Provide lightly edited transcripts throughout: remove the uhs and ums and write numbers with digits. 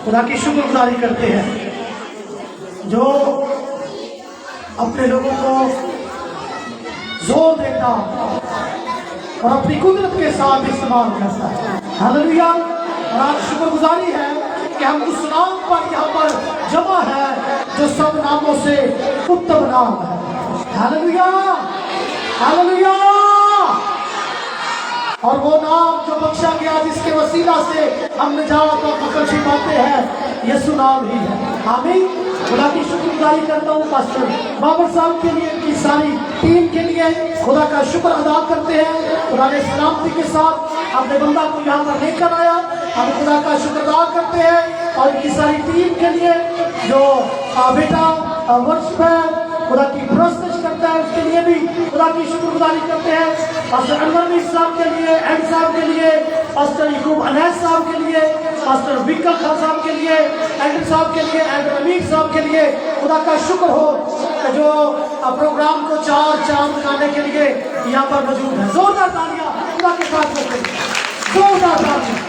खुदा की शुक्रगुजारी करते हैं जो अपने लोगों को जोर देता और अपनी कुदरत के साथ इस्तेमाल करता है। हालेलुया। और आज शुक्रगुजारी है कि हम उस नाम पर यहाँ पर जमा है जो सब नामों से उत्तम नाम है। Hallelujah, hallelujah. और वो नाम जो बख्शा गया जिसके वसीला से हम निजात और बख्शी पाते हैं, यीशु नाम ही है। आमीन। खुदा की शुक्रगुजारी करता हूँ पास्टर बाबर साहब के लिए, इनकी सारी टीम के लिए खुदा का शुक्र अदा करते हैं। खुदा ने सलामती के साथ अपने बंदा को यहाँ पर लेकर आया, हम खुदा का शुक्र अदा करते हैं। और इनकी सारी टीम के लिए जो बेटा वर्ष में खुदा की प्रस्तुत करता है, उसके लिए भी खुदा की शुक्रगुजारी करते हैं। पास्टर अनवर साहब के लिए, एंड साहब के लिए, पास्टर यकूब अनैस साहब के लिए, पास्टर विकल खान साहब के लिए, एंड साहब के लिए, एंड अमीर साहब के लिए खुदा का शुक्र हो जो प्रोग्राम को चार चांद लगाने के लिए यहाँ पर मौजूद है। जोरदार तालियां खुदा के साथ करते हैं, जोरदार तालियां।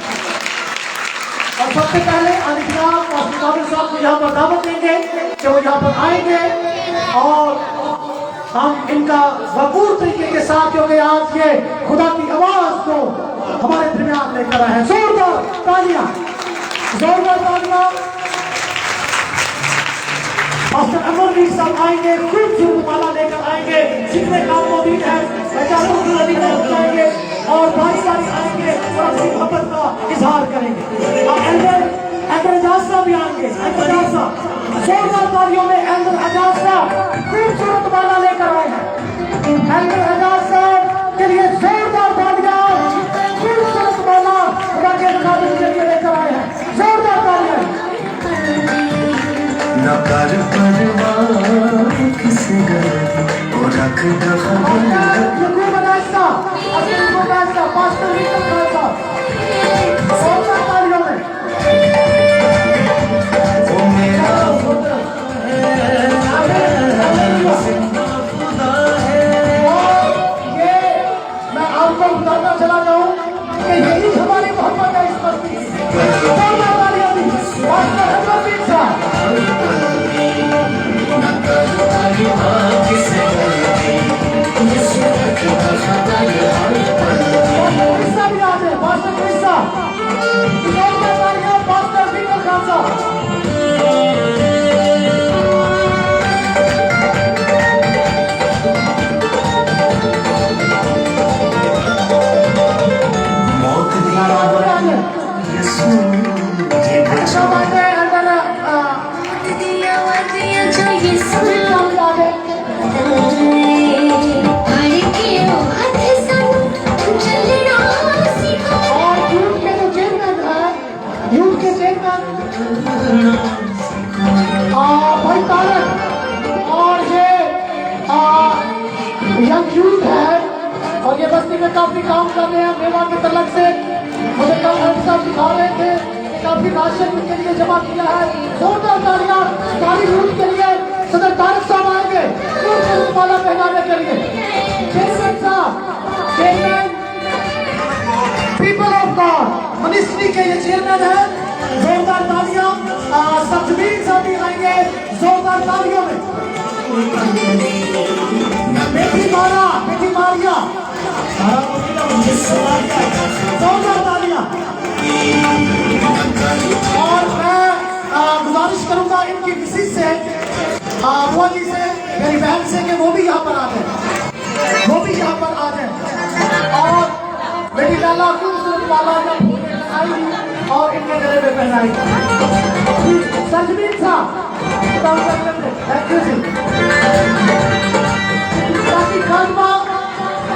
और सबसे पहले अनिता पास्टर काबिल साहब को यहाँ पर दावत देंगे कि वो यहाँ पर आएंगे और हम इनका भरपूर तरीके के साथ क्योंकि आज ये खुदा की आवाज को हमारे दरमियान लेकर आए हैं। जोरदार तालियां, जोरदार तालियां। पास्टर अमरवीर साहब आएंगे, खूबसूरत माला लेकर आएंगे, जितने काम मौजूद है बचारों को नदी में जाएंगे और बारी बारी आएंगे और अपनी मोहब्बत का इजहार करेंगे। और एंकर एजाज साहब भी आएंगे, एंकर एजाज साहब जोरदार तालियों में एंकर एजाज साहब खूबसूरत माला लेकर आए हैं। एंकर एजाज साहब के लिए जोरदार तालियां, खूबसूरत माला खुदा के खातिर के लिए लेकर आए हैं। जोरदार तालियां। न कर परवाह किस गलती और रख दखल यकूब अनैस साहब, यकूब अनैस साहब, पास्टर विकल खान साहब, जोरदार तालियों में। वो मेरा ये मैं आपको बताना चला जाऊं कि यही हमारी मोहब्बत है इस बस्ती की। जोरदार तालियां दी पास्टर अमरवीर साहब। किस्सा भी आ जाए, पास्टर किस्सा। जोरदार तालियां पास्टर विकल खान साहब। मौत भाई तारक और ये यंग यूथ है और ये बस्ती में काफी काम कर रहे हैं। मेवा के तलक से मुझे कल सब दिखा रहे थे, काफी राशन के लिए जमा किया है। जोरदार तालियां सारी यूथ के लिए। सदर तारक साहब आएंगे माला पहनाने के लिए। चेयरमैन साहब, chairman people of God ministry के ये चेयरमैन है। जोरदार तालियां। सब्जमीन साहब भी आएंगे, जोरदार तालियों में। बेटी मारिया जोरदार तालियां। और मैं गुजारिश करूंगा इनकी किसी से बुआ जी से, मेरी बहन से कि वो भी यहाँ पर आ जाए, वो भी यहाँ पर आ जाए। और मेरी लाला खूबसूरत माला आई और इनके गले में पहनाई। सजमीन साहब खानमा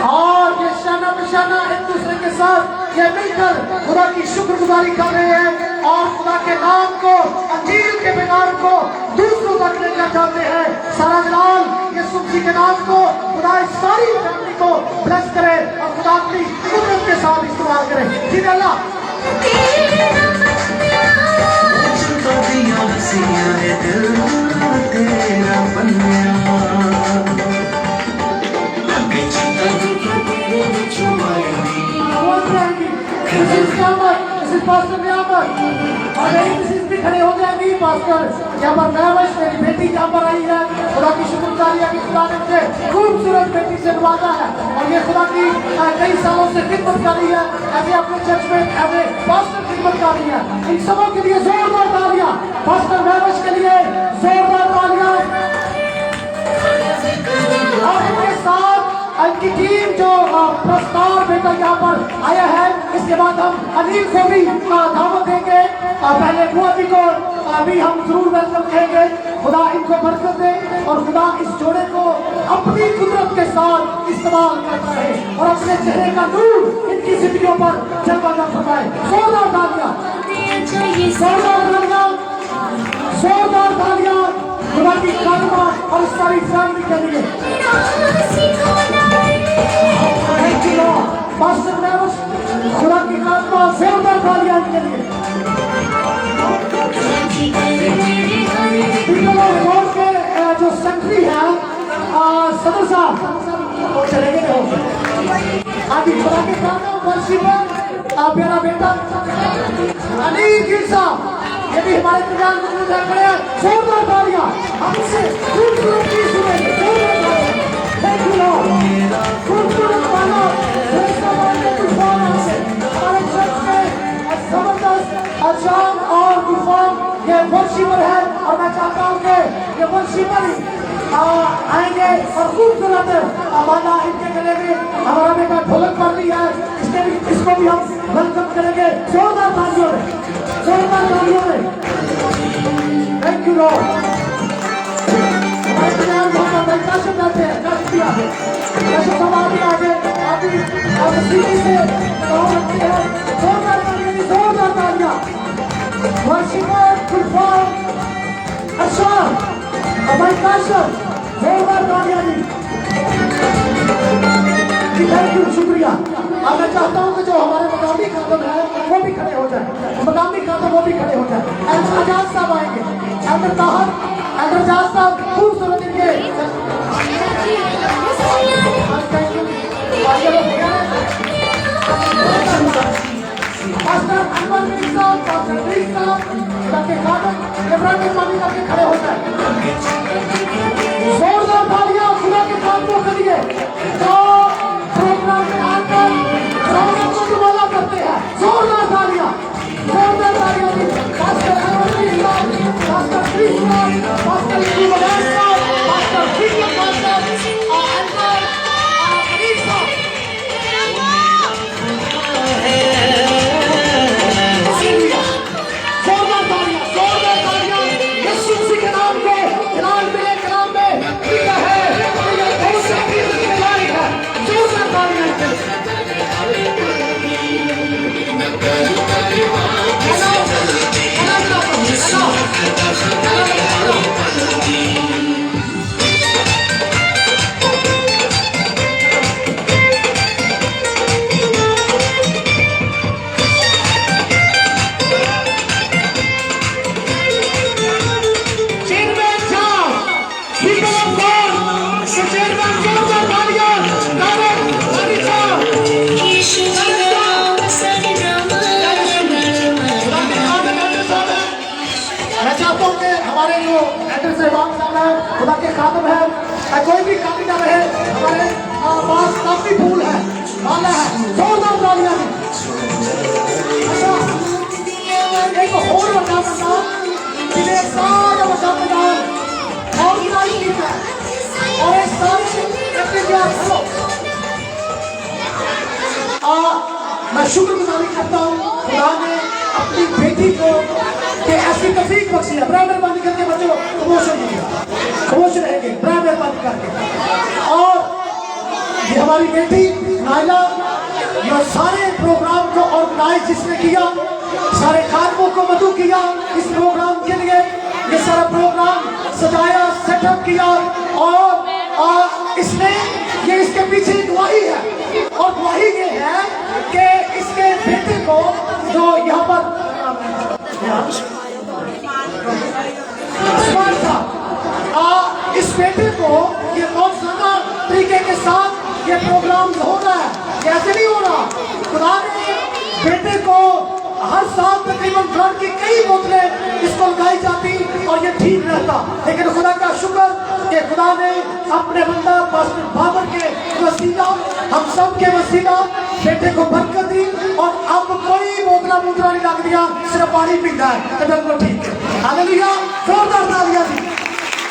और ये शाना बशाना एक दूसरे के साथ ये मिलकर खुदा की शुक्रगुजारी कर रहे हैं और खुदा के नाम को, अंजील के पैगाम को दूसरों तक लेकर जाते हैं। सारा जलाल यीशु मसीह के नाम को खुदा इस सारी फैमिली को ब्लेस करे और खुदा अपनी कुदरत के साथ इस्तेमाल करे। जी अल्लाह तेरा This is Pastor Biamar. भी खड़े हो जाएंगी। पास्टर यहाँ पर महवश मेरी बेटी यहाँ पर आई है, खुदा की शुक्रगुजारी है कि खुदा ने मुझे खूबसूरत बेटी से नवाजा है और ये खुदा की कई सालों से खिदमत कर रही है, ऐसे अपने चर्च में ऐसे पास्टर खिदमत कर रही है। इन सबों के लिए जोरदार तालियां, पास्टर महवश के लिए जोरदार तालियां। और इनके साथ इनकी टीम जो प्रस्ताव बेटा यहाँ पर आया है, इसके बाद हम अनिल को भी दावत देंगे। पहले बुआ को अभी हम जरूर वेलकम कहेंगे। खुदा इनको बरकत दे और खुदा इस जोड़े को अपनी कुदरत के साथ इस्तेमाल करता है और अपने चेहरे का नूर इनकी जिंदगियों पर जलवाना फरमाए। जोरदार तालियां, जोरदार तालियां, जोरदार तालियां खुदा की कालिमा और इस सारी फैमिली के लिए। Thank you Lord. Pastor Mahvash खुदा की कालिमा, जोरदार तालियां इनके लिए। रोड के जो सेक्रेटरी है सदर साहब वो चले गए हो अभी खुदा के कालिमा वर्शिपर मेरा बेटा अनिल गिल साहब ये भी हमारे दरमियान मौजूद है। खड़े हैं, जोरदार तालियां हमसे खूबसूरत चीज सुनेंगे। जोरदार तालियां। Thank you Lord. खूबसूरत वाला हमारे चर्च में जबरदस्त अजाम और गुफाम ये वर्शिपर है और मैं चाहता हूँ कि ये वर्शिपर आएंगे और खूबसूरत वाला इनके गले में हमारा बेटा ढोलक पड़ रही है, इसको भी हम वेलकम करेंगे जोरदार तालियों में, जोरदार तालियों में। Thank you Lord. हमारे दरमियान वहाँ पर काशिफ बैठे हैं, काशिफ भी आगे, काशिफ हम आगे आगे आप सीधी से गाँव रखते हैं। जोरदार तालियां, जोरदार तालियां। वर्शिपर गुलफाम अरशाद भाई काशिफ, जोरदार तालियां जी। थैंक यू, शुक्रिया। अब मैं चाहता हूँ कि जो हमारे मकामी खातम है वो भी खड़े हो जाए, मकामी खातम वो भी खड़े हो जाए। एजाज साहब आएंगे, एंकर ताहर, एंकर एजाज साहब खूबसूरत इनके पास्टर अनवर मिर्जा साहब, पास्टर प्लीज साहब ताकि खातम इब्राहिम पानी करके खड़े हो जाए। जोरदार तालियां खुदा के खातमों के लिए जो प्रोग्राम में आकर रौनक को दुबारा करते हैं। जोरदार तालियां, जोरदार तालियां दी। पास्टर अनवर मिर्जा साहब, पास्टर प्लीज साहब, पास्टर इब्राहिम साहब, पास्टर फिक्र पास्टर अनवर अमीर साहब। जोरदार तालियां, जोरदार तालियां। यीशु मसीह के नाम पे इनाम मिले, कलाम में लिखा है कि ये बहुत से के लायक है। जोरदार तालियां के खुदा के खातम है, कोई भी कमी ना रहे, हमारे पास काफी फूल है, माला है। जोरदार तालियां। अच्छा एक और बता सकता जिन्हें सारा मसालेदार और गिराई की है और एक सारे मैं शुक्रगुजारी करता हूँ खुदा ने अपनी बेटी को कि ऐसी तफरीक बख्शी है। बड़ा मेहरबानी करके बच्चों प्रमोशन दिया, खुश रहेंगे, बड़ा मेहरबानी करके। और ये हमारी बेटी नाइला ये सारे प्रोग्राम को ऑर्गेनाइज जिसने किया, सारे खातमों को मदू किया इस प्रोग्राम के लिए, ये सारा प्रोग्राम सजाया, सेटअप किया और इसने ये इसके पीछे गवाही है और गवाही ये है कि इसके बेटे को जो यहाँ पर इस बेटे को ये बहुत ज्यादा तरीके के साथ ये प्रोग्राम हो रहा है, कैसे नहीं हो रहा। खुदा ने बेटे को हर साल तकरीबन ब्लड की कई बोतलें इस रहता, लेकिन खुदा का शुक्र कि खुदा ने अपने बंदा पास्टर बाबर के वसीला, हम सब के वसीला बेटे को बरकत दी और अब कोई बोतला मुद्रा नहीं लग दिया, सिर्फ पानी पीता है तो बिल्कुल ठीक है। हालेलुया, जोरदार तालियां दी,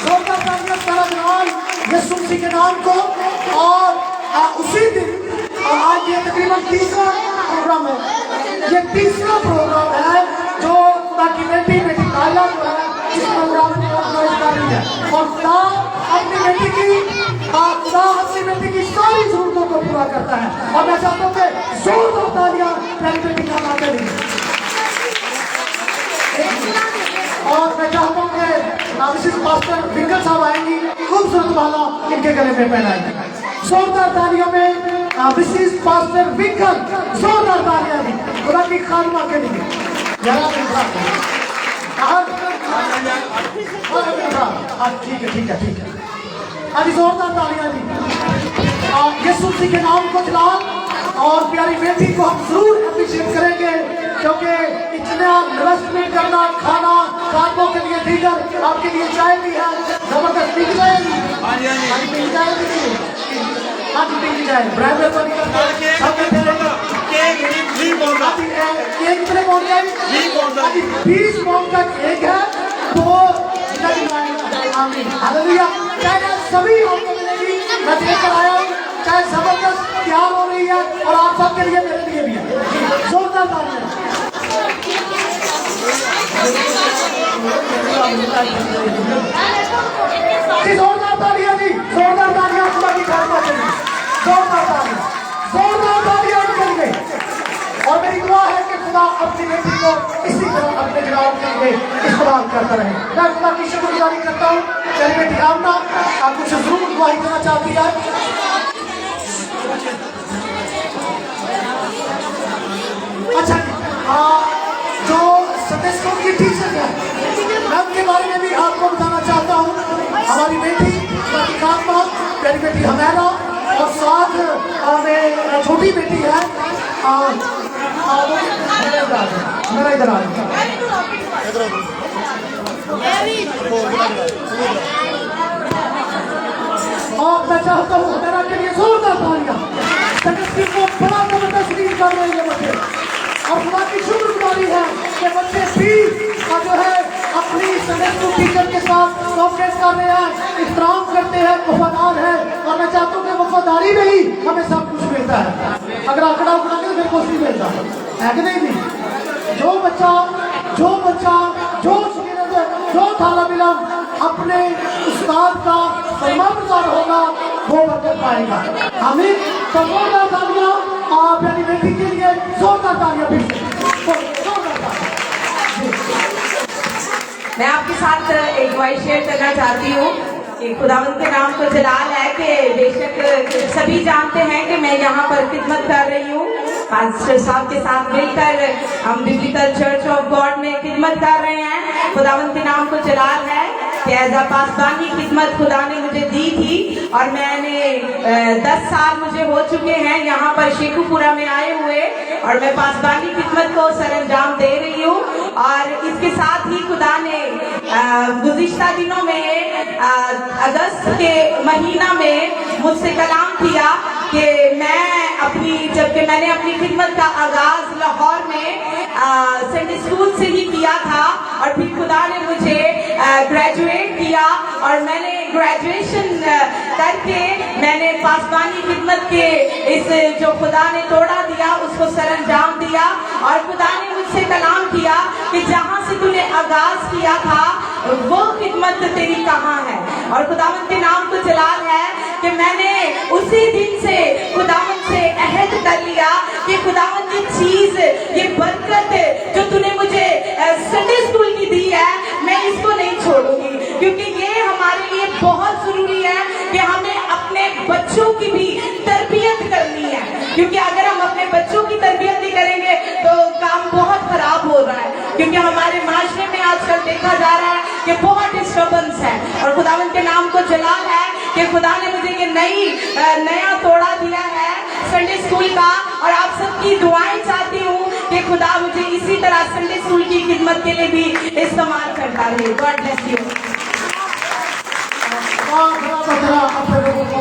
जोरदार तालियां सारा जलाल यीशु मसीह के नाम को। और उसी दिन आज ये तकरीबन तीसरा प्रोग्राम है, ये तीसरा प्रोग्राम है जो खुदा की बेटी काला जो है इस प्रोग्राम में ऑर्गेनाइज कर रही है। और खुदा अपनी बेटी की सारी जरूरतों को पूरा करता है। और मैं चाहता हूँ कि जोरदार तालियां मेरी बेटी का नाते दी। और मैं चाहता हूँ कि मिसेस पास्टर विंकल साहब आएंगी, खूबसूरत वाला इनके गले में पहनाएंगे। जोरदार तालियों में मिसेस पास्टर विंकल, जोरदार तालियां दी खुदा की खादमा के लिए। ठीक है अभी जोरदार तालियां दी यीशु मसीह के नाम को जलाल। और प्यारी बेटी को हम जरूर अप्रिशिएट करेंगे क्योंकि इतना इन्वेस्टमेंट करना, खाना, खानों के लिए दीगर, आपके लिए चाय भी है, जबरदस्त पी जाएगी, पी जाएगी, आज पी जाए ब्रांड पर केक कितने पहुंच जाएगी? 20 पाउंड का केक है तो हालेलुया। चाहे सभी आपको मिलेगी, मैं लेकर आया हूँ, चाहे जबरदस्त तैयार हो रही है और आप सबके लिए मेरे लिए भी है। जोरदार तालियां, जोरदार तालियां जी, जोरदार तालियां खुदा की खादमा के लिए, जोरदार तालियां उनके लिए। और मेरी दुआ है कि खुदा अपनी बेटी को इसी तरह अपने जलाल के लिए इस्तेमाल करता रहे। मैं खुदा की शुक्रगुजारी करता हूँ। मेरी बेटी आमना आप कुछ जरूर दुआई देना चाहती है। अच्छा, जो संडे स्कूल की टीचर है, मैं उनके बारे में भी आपको बताना चाहता हूँ। हमारी बेटी खादमा, मेरी बेटी हमेरा, और साथ में छोटी बेटी है मेरा इधर आ और मैं चाहता हूँ मेरा के लिए जोरदार तालियां को बड़ा जबरदस्त लीड कर रहे हैं बच्चे। और खुदा की शुक्रगुजारी है कि बच्चे भी जो है अपनी संडे स्कूल टीचर के साथ कोऑपरेट कर रहे हैं, एहतराम करते हैं, वफादार है। और मैं चाहता हूँ कि वफादारी में ही हमें सब कुछ मिलता है। अगर आंकड़ा उकड़ा के फिर कुछ नहीं मिलता है कि नहीं? जो बच्चा जो तालिब इल्म अपने उस्ताद का फरमाबरदार होगा वो बरकत पाएगा। आमीन। तो जोरदार तालियां आप अपनी बेटी के लिए, जोरदार तालियां फिर से। मैं आपके साथ एक वॉइस शेयर करना चाहती हूँ कि खुदावंद के नाम को जलाल है कि बेशक सभी जानते हैं कि मैं यहाँ पर खिदमत कर रही हूँ। पास्टर साहब के साथ मिलकर हम बिब्लिकल चर्च ऑफ गॉड में खिदमत कर रहे हैं। खुदावंद के नाम को जलाल है कि एज अ पासबानी खिदमत खुदा ने मुझे दी थी और मैंने 10 साल मुझे हो चुके हैं यहाँ पर शेखुपुरा में आए हुए, और मैं पासबानी खिदमत को सरअंजाम दे रही हूँ। और इसके साथ ही खुदा ने गुज़िश्ता दिनों में अगस्त के महीना में मुझसे कलाम किया कि जबकि मैंने अपनी खिदमत का आगाज लाहौर में संडे स्कूल से ही किया था, और फिर खुदा ने मुझे ग्रेजुएट किया और मैंने ग्रेजुएशन करके मैंने पासबानी खिदमत के इस जो खुदा ने तोड़ा दिया उसको सरअंजाम दिया। और खुदा ने मुझसे कलाम किया कि जहाँ से तूने आगाज किया था वो खिदमत तेरी कहाँ है। और खुदावंद के नाम को जलाल है कि मैंने उसी दिन से खुदावंद से अहद कर लिया कि खुदावंद ये चीज, ये बरकत जो तूने मुझे संडे स्कूल की दी है, मैं इसको नहीं छोड़ूंगी, क्योंकि ये हमारे लिए बहुत जरूरी है कि हमें अपने बच्चों की भी तरबियत करनी है। क्योंकि अगर हम अपने बच्चों की तरबियत नहीं करेंगे तो काम बहुत खराब हो रहा है, क्योंकि हमारे माशरे में आजकल देखा जा रहा है कि बहुत डिस्टर्बेंस है। और खुदावंद के नाम को जलाल है कि खुदा ने मुझे ये नया तोड़ा दिया है संडे स्कूल का, और आप सबकी दुआएं चाहती हूँ कि खुदा मुझे इसी तरह संडे स्कूल की खिदमत के लिए भी इस्तेमाल करता रहे। God bless you. अपने लोगों को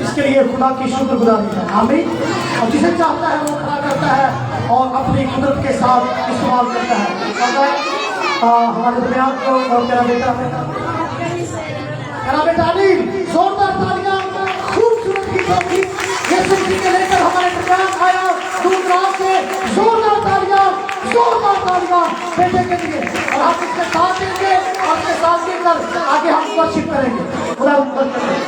इसके लिए खुदा की शुक्रगुजारी है। आमीन। और जिसे चाहता है वो खड़ा करता है और अपनी कुदरत के साथ इस्तेमाल करता है। हमारे दरमियान को और तेरा बेटा अली जोरदार तालियां, खूबसूरत गीतों की यीशु जी के लेकर हमारे दरमियान आया दूर दराज से। जोरदार तालियां बेटे के लिए। और हम इसके साथ देंगे और इसके साथ देकर आगे हम वर्शिप करेंगे। खुदा मदद करें।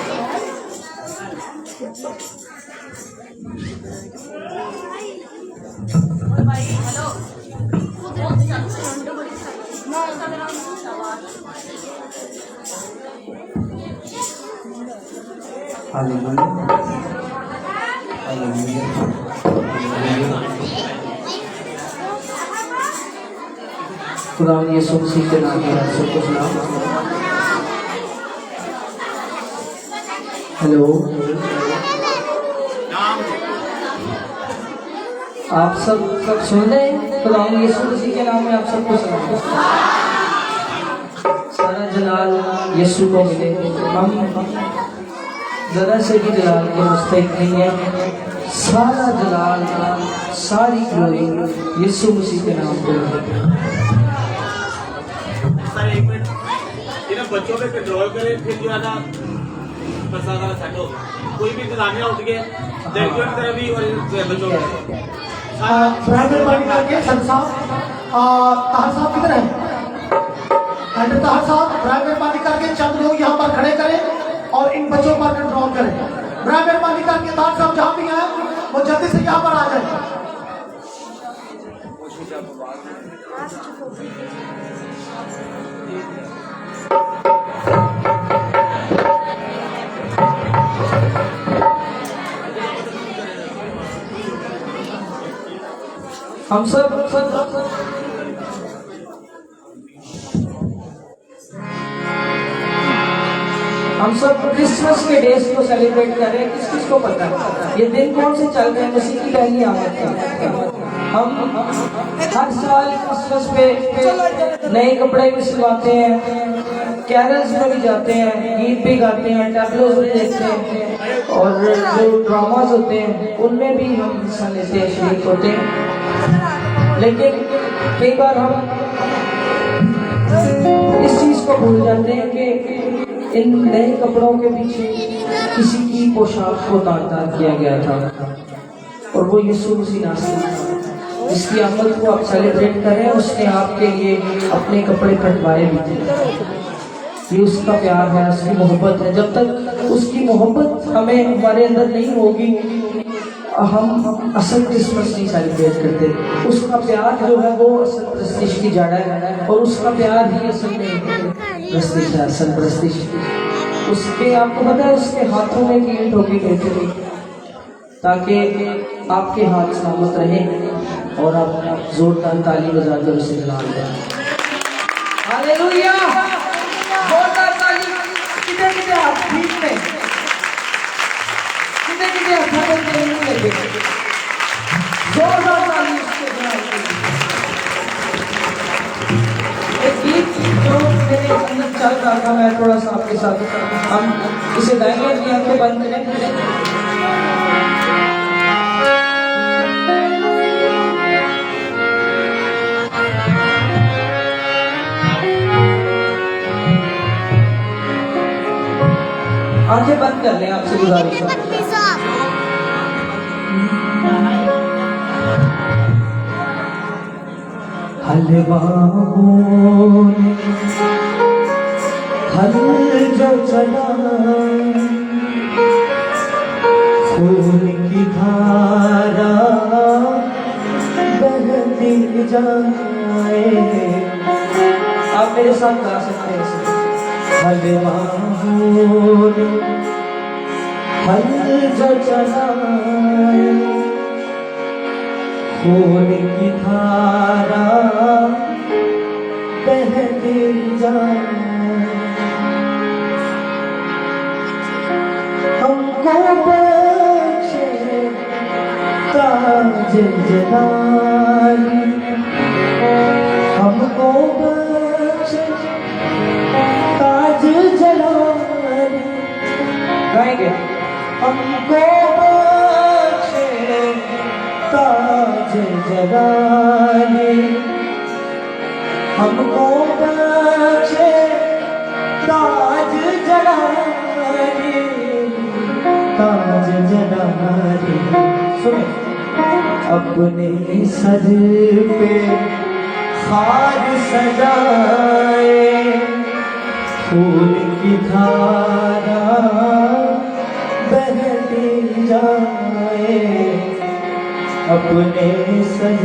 खुदा यीशु मसीह के नाम में आप सबको सलाम। हेलो, आप सब सुन रहे हैं? खुदा यीशु मसीह के नाम में आप सबको सलाम। सारा जलाल यीशु को मिले। हम जरा से भी जलाल के मुस्तहिक नहीं है। सारा जलाल, सारी ग्लोरी यीशु मसीह के नाम पे है। बच्चों पे कंट्रोल करे, फिर जो है ना प्रसाद वाला सेट होगा। कोई भी इंतजामिया उठ गया लड़कियों की तरफ भी और बच्चों की तरफ। करके संसार ताहर साहब किधर है? ताहर साहब मेहरबानी करके चंद लोग यहाँ पर खड़े करें और इन बच्चों पर कंट्रोल करें। मेहरबानी करके ताहर साहब जहाँ भी हैं वो जल्दी से यहाँ पर आ जाए। हम सब क्रिसमस के डेज को सेलिब्रेट कर रहे हैं। किस किस को पता है ये दिन कौन से चल रहे हैं? मसीह की पहली आमद है। हम हर साल क्रिसमस पे नए कपड़े भी सिलवाते हैं, कैरल्स में भी जाते हैं, गीत भी गाते हैं, टैबलोज भी देखते हैं और जो ड्रामाज होते हैं उनमें भी हम हिस्सा लेते हैं, शरीक होते हैं। लेकिन कई बार हम इस चीज को भूल जाते हैं कि इन नए कपड़ों के पीछे किसी की पोशाक को तार किया गया था और वो यीशु मसीह नासरी था, जिसकी आमद को आप सेलिब्रेट करें। उसने आपके लिए अपने कपड़े कटवाए भी थे। ये उसका प्यार है, उसकी मोहब्बत है। जब तक उसकी मोहब्बत हमें हमारे अंदर नहीं होगी हम असल क्रिसमस नहीं सेलिब्रेट करते। उसका प्यार जो है वो असल प्रस्तिश की जड़ है और उसका प्यार ही असल में प्रस्तिश है, असल प्रस्तिश। उसके आपको पता है उसके हाथों में कील ठोकी गई थी ताकि आपके हाथ सलामत रहे और आप जोरदार ताली बजाकर उसे जलाल दें। हालेलुया, जोरदार ताली। कितने कितने आप ठीक में जोरदार ताली उसके जलाल दें। एक गीत जो मेरे अंदर चल रहा था, मैं थोड़ा सा आपके साथ हम इसे गाएंगे। अपनी आंखें बंद करें। आंखें बंद कर लें, आपसे गुजारिश है। हलवाओं ने हल जो चला, खून की धारा बहती जाए। आप मेरे साथ गा सकते हैं। हलवाओं ने हल जो चला, खून की धारा बहती जाए। हमको बख्शे ताज जलाली, हमको बख्शे ताज जगाए, हमको पीछे ताज जलाए, ताज जलाए। सुने, अपने सर पे खाज सजाए, फूल की धारा बहती जाए, अपने सर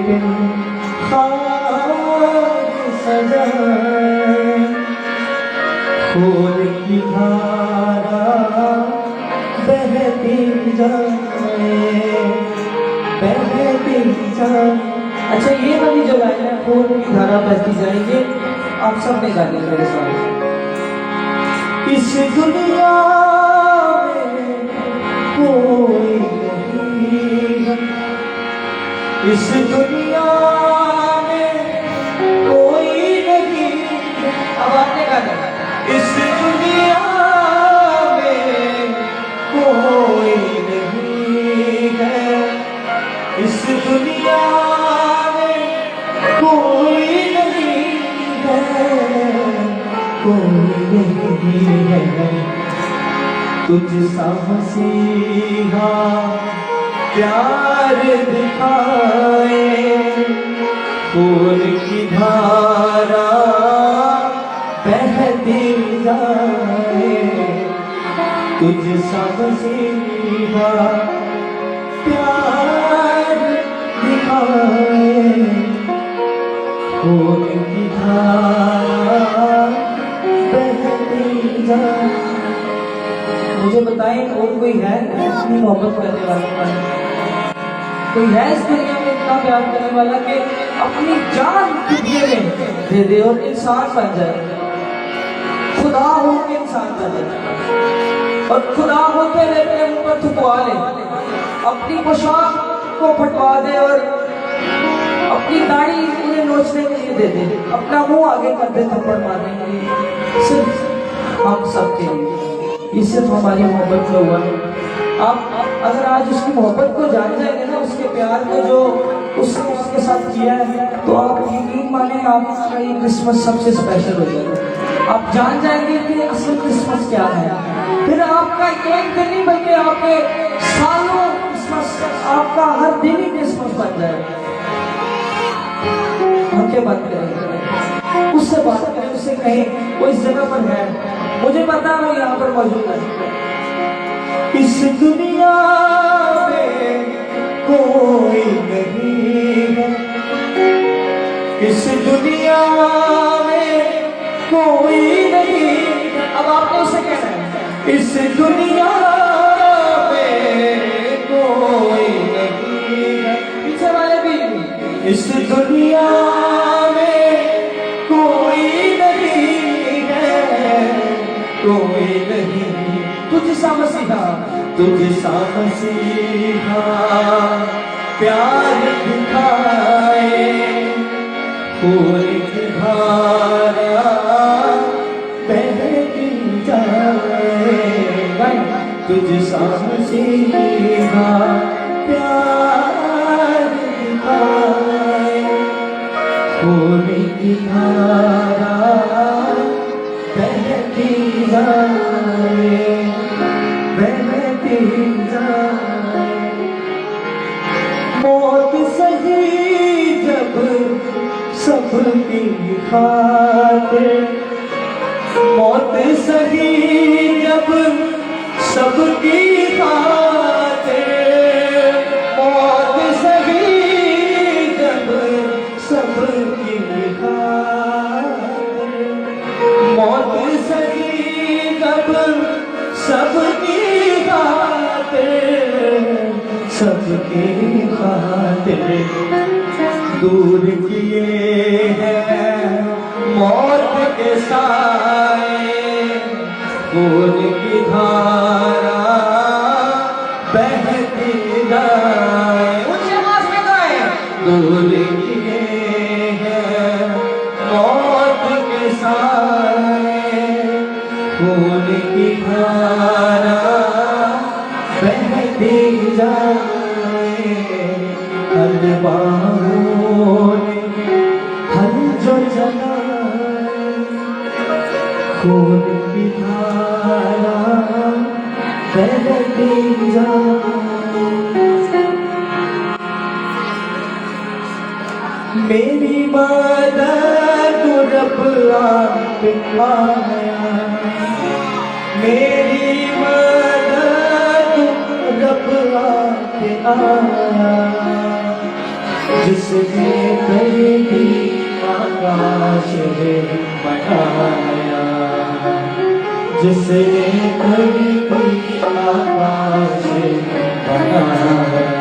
पे खाज सजाए, फूल की धारा बहती जाए, बहती जाए। अच्छा, ये वाली जो लाइन है, फूल की धारा बहती जाएगी, आप सब ने गाली मेरे साथ। इस दुनिया में कोई नहीं है, इस दुनिया में कोई नहीं। अब आपने गाना, इस दुनिया में कोई नहीं है, इस दुनिया में कोई नहीं है, कोई नहीं है। तुझ सा मसीहा प्यार दिखाए, फूल की धारा बहती जाए, तुझ सा मसीहा प्यार दिखाए, फूल की धारा बहती जाए। मुझे बताएं, और कोई है इतनी मोहब्बत करने वाला? कोई है इस दुनिया में इतना प्यार करने वाला कि अपनी जान टुकड़े में दे दे और इंसान बन जाए, खुदा हो के इंसान बन जाए, और खुदा होते हुए अपने मुंह पर थुकवा ले, अपनी पोशाक को फटवा दे और अपनी दाढ़ी उन्हें नोचने के लिए दे दे, अपना मुंह आगे कर दे थप्पड़ मारने के लिए, सिर्फ हम सबके लिए। ये सिर्फ हमारी मोहब्बत में हुआ है। आप अगर आज उसकी मोहब्बत को जान जाएंगे ना, उसके प्यार को जो उसने उसके साथ किया है, तो आप यकीन माने आपका ये क्रिसमस सबसे स्पेशल हो जाएगा। आप जान जाएंगे कि असल क्रिसमस क्या है। फिर आपका एक दिन नहीं बल्कि आपके सालों क्रिसमस, आपका हर दिन ही क्रिसमस बन जाएगा। आंखें बंद करें, उससे बात करें, उससे कहें वो इस जगह पर है, मुझे पता है वो यहाँ पर मौजूद है। इस दुनिया में कोई नहीं है, इस दुनिया में कोई नहीं। अब आपने उसे कहना है, इस दुनिया में कोई नहीं है। पीछे वाले भी, इस दुनिया में कोई नहीं है, कोई नहीं। तुझ सा मसीहा, तुझ सा मसीहा प्यार दिखाए, फूल की धारा बहती जाए, तुझ सा मसीहा प्यार दिखाए, फूल की धारा बहती जाए, बहती जाए। मौत सही जब सबकी खातिर, मौत सही जब सबकी खातिर, मौत सही जब सबकी खातिर, मौत सही जब सबकी खातिर, सबकी खातिर दूर किए हैं मौत के साए, खून की धारा बहती जाए। ऊंची आवाज में गाए, दूर किए हैं मौत के साए, खून की धारा बहती जाए। हर बार खून की धारा बहती जाए, मेरी मदद रब आप आया, मेरी मदद रब आप आया, जिसने कभी आकाश बनाया, जिसने कभी आकाश बनाया,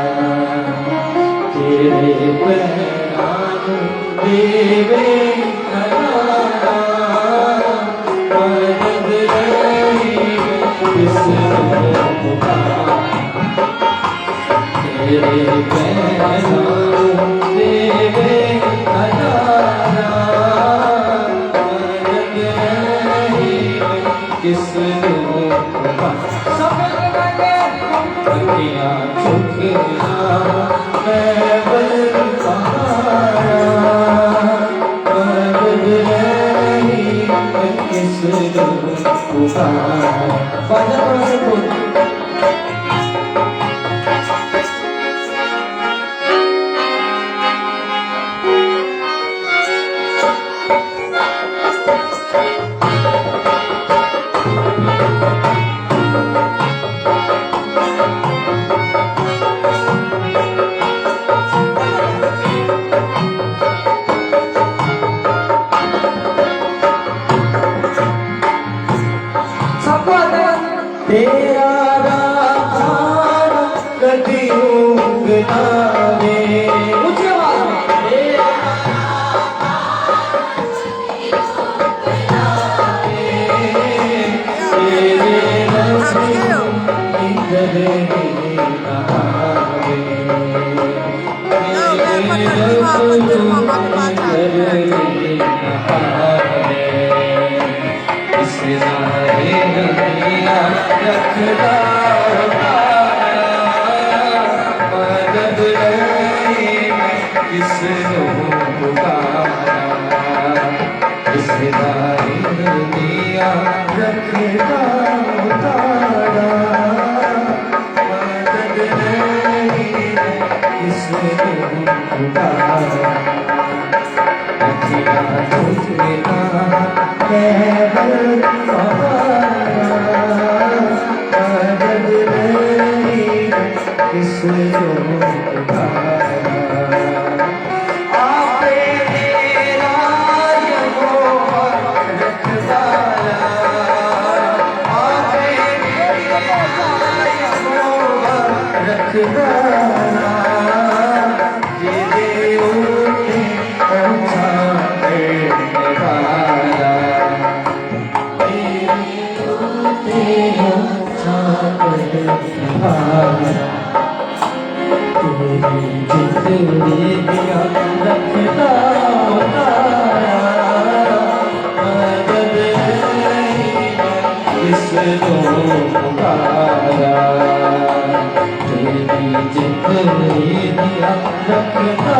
तेरे पैगाम देवे करारा, मदद रही किसको का, तेरे पैगाम देवे करारा, मदद रही किसको का, सब दुनिया झुकना मैं बलवारा, मदद रही किसको पुकारा। बाजा थोड़ा सा बोल। तेरा राम कभी उगना रे, ऊंची आवाज में, तेरा तेरे रसूल इधर रखदा मदद रही किसको पुकारा, रिश्तेदारी दुनिया रखदा उतारा, मदद रही किसको पुकारा, अखियाँ तुझमें मैं बलवारा, मदद रही किसको पुकारा, आपे मेरा यहोवा रखवाला, आपे मेरा यहोवा रखवाला, ये उठे पहुँचा करने वाला, जिंदगी दिया रखता मदद रही किसको पुकारा, तेरी जिंदगी दिया रखता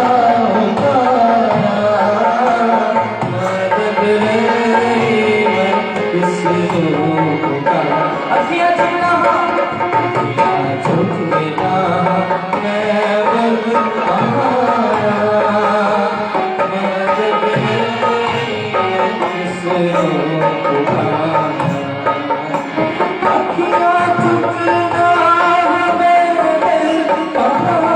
मदद रही किसको पुकारा, अखियाँ चुना झुकना मैं बलवारा, मदद रही किसको पुकारा, अखियाँ झुकना मैं बलवारा,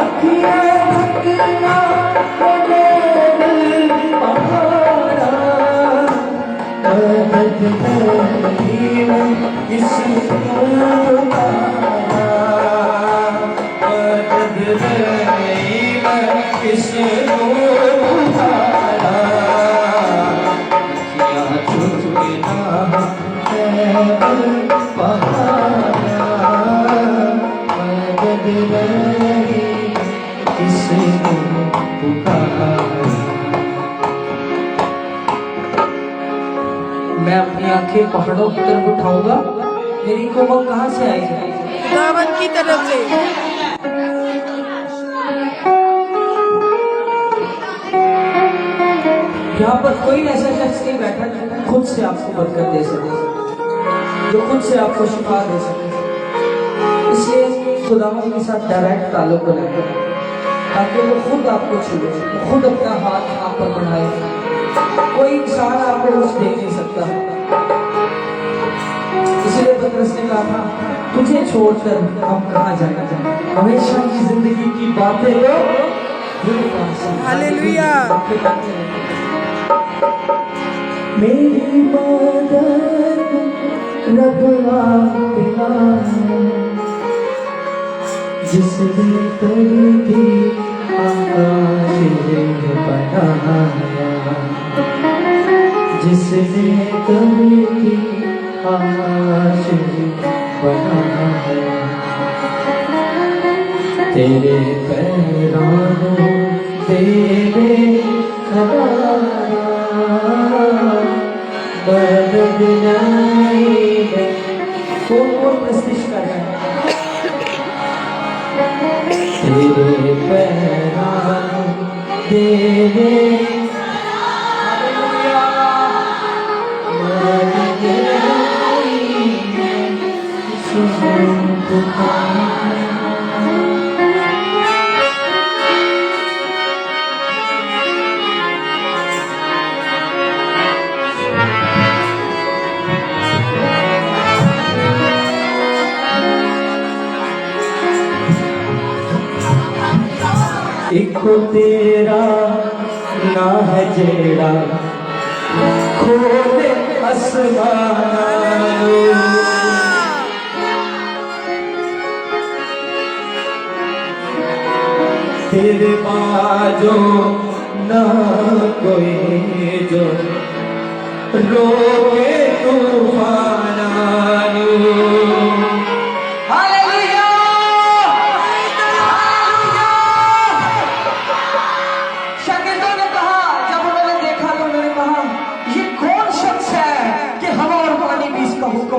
अखियाँ झुकना मदद रही किसको पुकारा, मदद रही किसको पुकारा, अखियाँ झुकना मैं बलवारा, मदद रही किसको पुकारा। मैं अपनी आंखें पहाड़ों की तरफ उठाऊंगा, मेरी कोमल कहाँ से आएगी? खुदावंद की तरफ से। यहाँ पर कोई ऐसा शख्स नहीं बैठा जो खुद से आपको बरकत दे सके, जो खुद से आपको शिफा दे सके। इसलिए खुदावंद के साथ डायरेक्ट ताल्लुक बनाए, ताकि वो खुद आपको छुए, वो खुद अपना हाथ आप पर बढ़ाए। कोई इंसान आपको कुछ दे नहीं सकता। इसलिए पतरस ने कहा था, तुझे छोड़कर हम कहाँ जाएंगे, हमेशा की जिंदगी की बातें लो। हालेलुया। मेरी मदद रब आपका है, जिसने धरती आकाश बनाया, जिसने धरती आकाश बनाया, तेरे पैरानों तेरे खदाया, मदद नहीं है। कौन प्रस्तिश कर रहा है? तेरे पैरानों तेरे मदद नहीं है, सुन पुकार। इको तेरा ना है जेड़ा खोले आसमान, तेरे बाजो ना कोई जो रोके तूफान।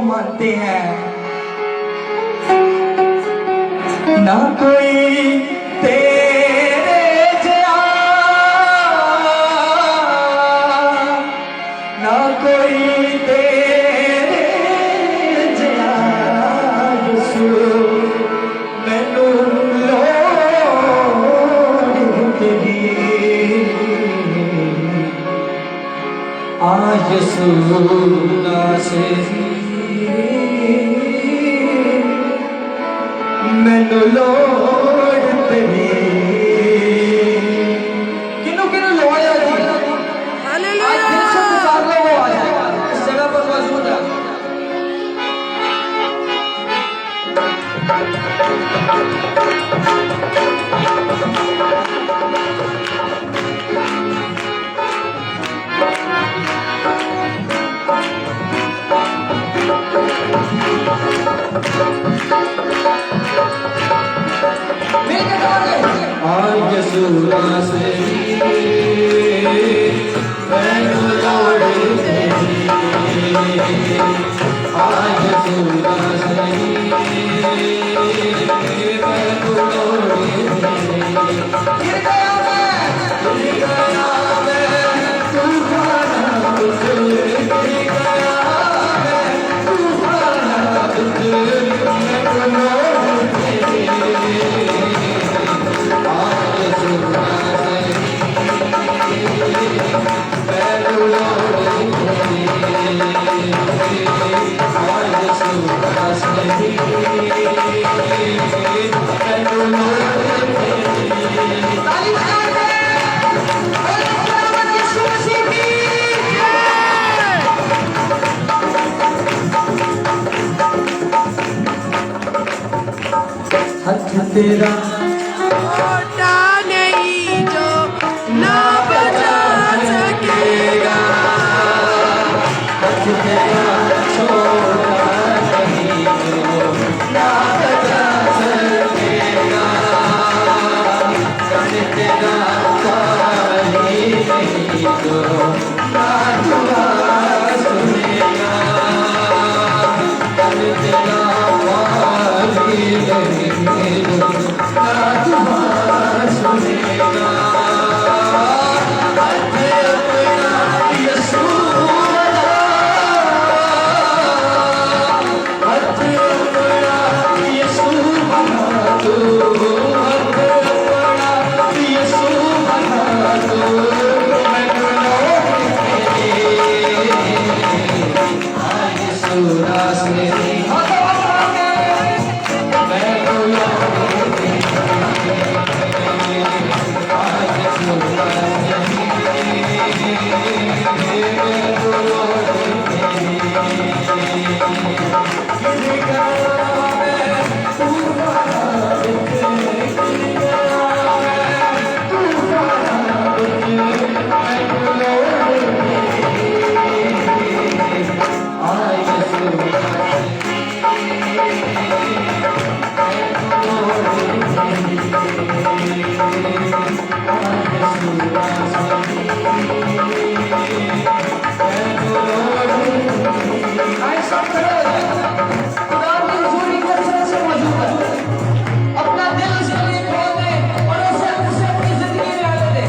मानते हैं ना कोई तेरे जैसा, ना कोई तेरे जैसा, मैनू लोड़ तेरी आज सुना से मैनू लोड़ तेरी। किनू किनू लोड़ है जी? हालेलुया। आज दिल से पुकार लो, वो आ जाएगा, इस जगह पर मौजूद है। आज सूरा से मैनू लोड़ तेरी, आज सूरा से मैनू लोड़ तेरी। गिर गया मैं तूफान बुझ, गिर गया मैं तूफान बुझ, मैनू लोड़ तेरी। हथ तेरा छोटा नहीं जो ना बचा सकेगा, हथ तेरा छोटा नहीं जो ना बचा सकेगा, कन तेरा खाली नहीं जो ना दुआ सुनेगा, कन तेरा खाली नहीं जो ना आए सब खड़े हो जाए। खुदा की हुजूरी के सर से मौजूद है। अपना दिल उसके लिए खोल दे और उसे अपनी जिंदगी में आने दे।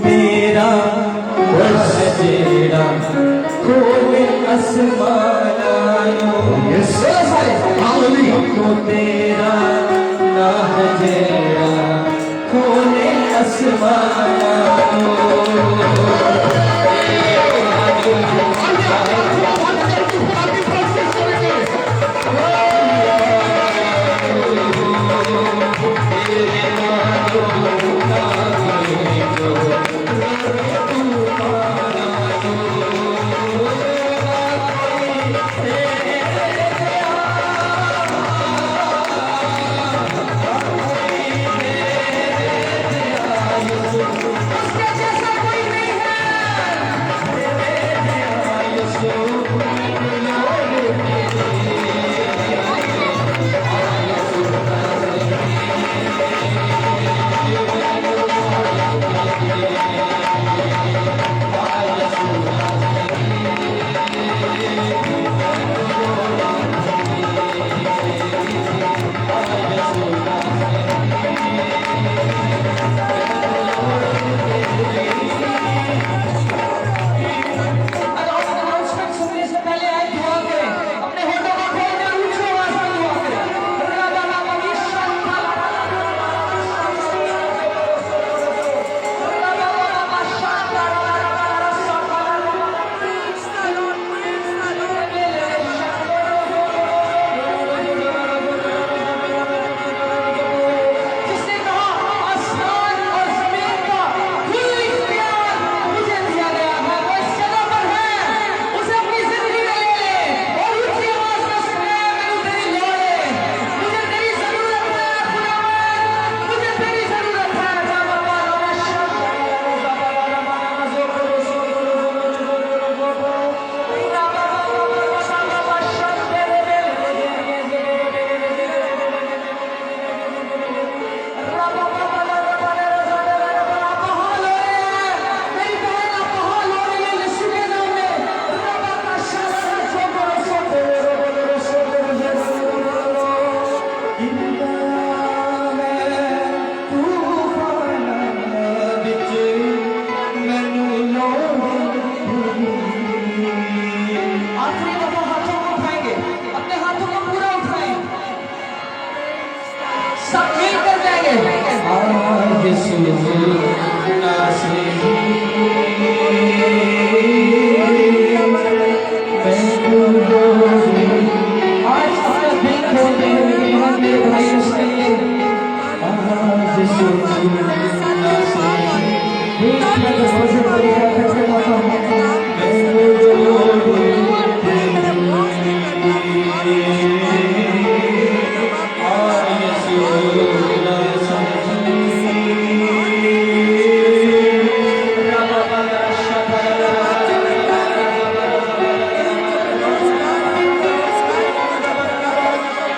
तेरा बस तेरा खोले आसमानो को तेरा ना है तेरा खोले आसमानो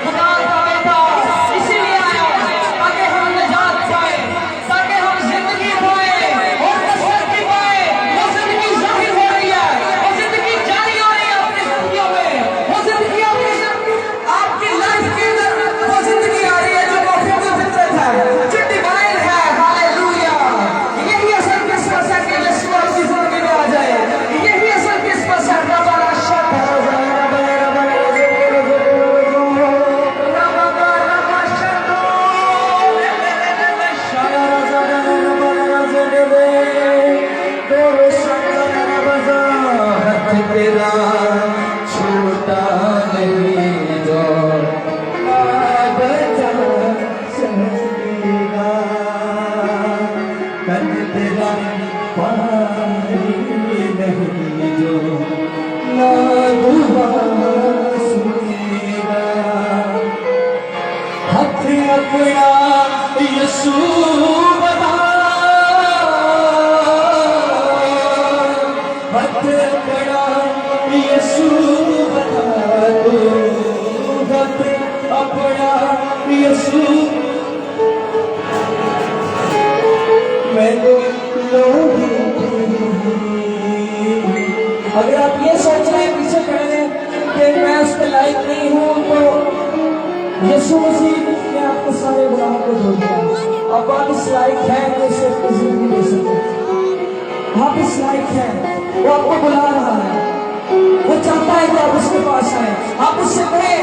खुदा का बेटा इसीलिए आया ताकि हम निजात अपना यीशु बता, हद अपना यीशु बता दो, हद अपना यीशु मैं तो लोगी। अगर आप ये सोच रहे हैं पीछे खड़े हैं कि मैं उसके लायक नहीं हूं, तो यीशु मसीह ने आपके सारे गुनाहों को धो दिया। अब आप इस लायक हैं तो इसे अपनी जिंदगी दे सकते। आप इस लायक हैं, वो आपको बुला रहा है, वो चाहता है कि आप उसके पास आए। आप उससे कहें,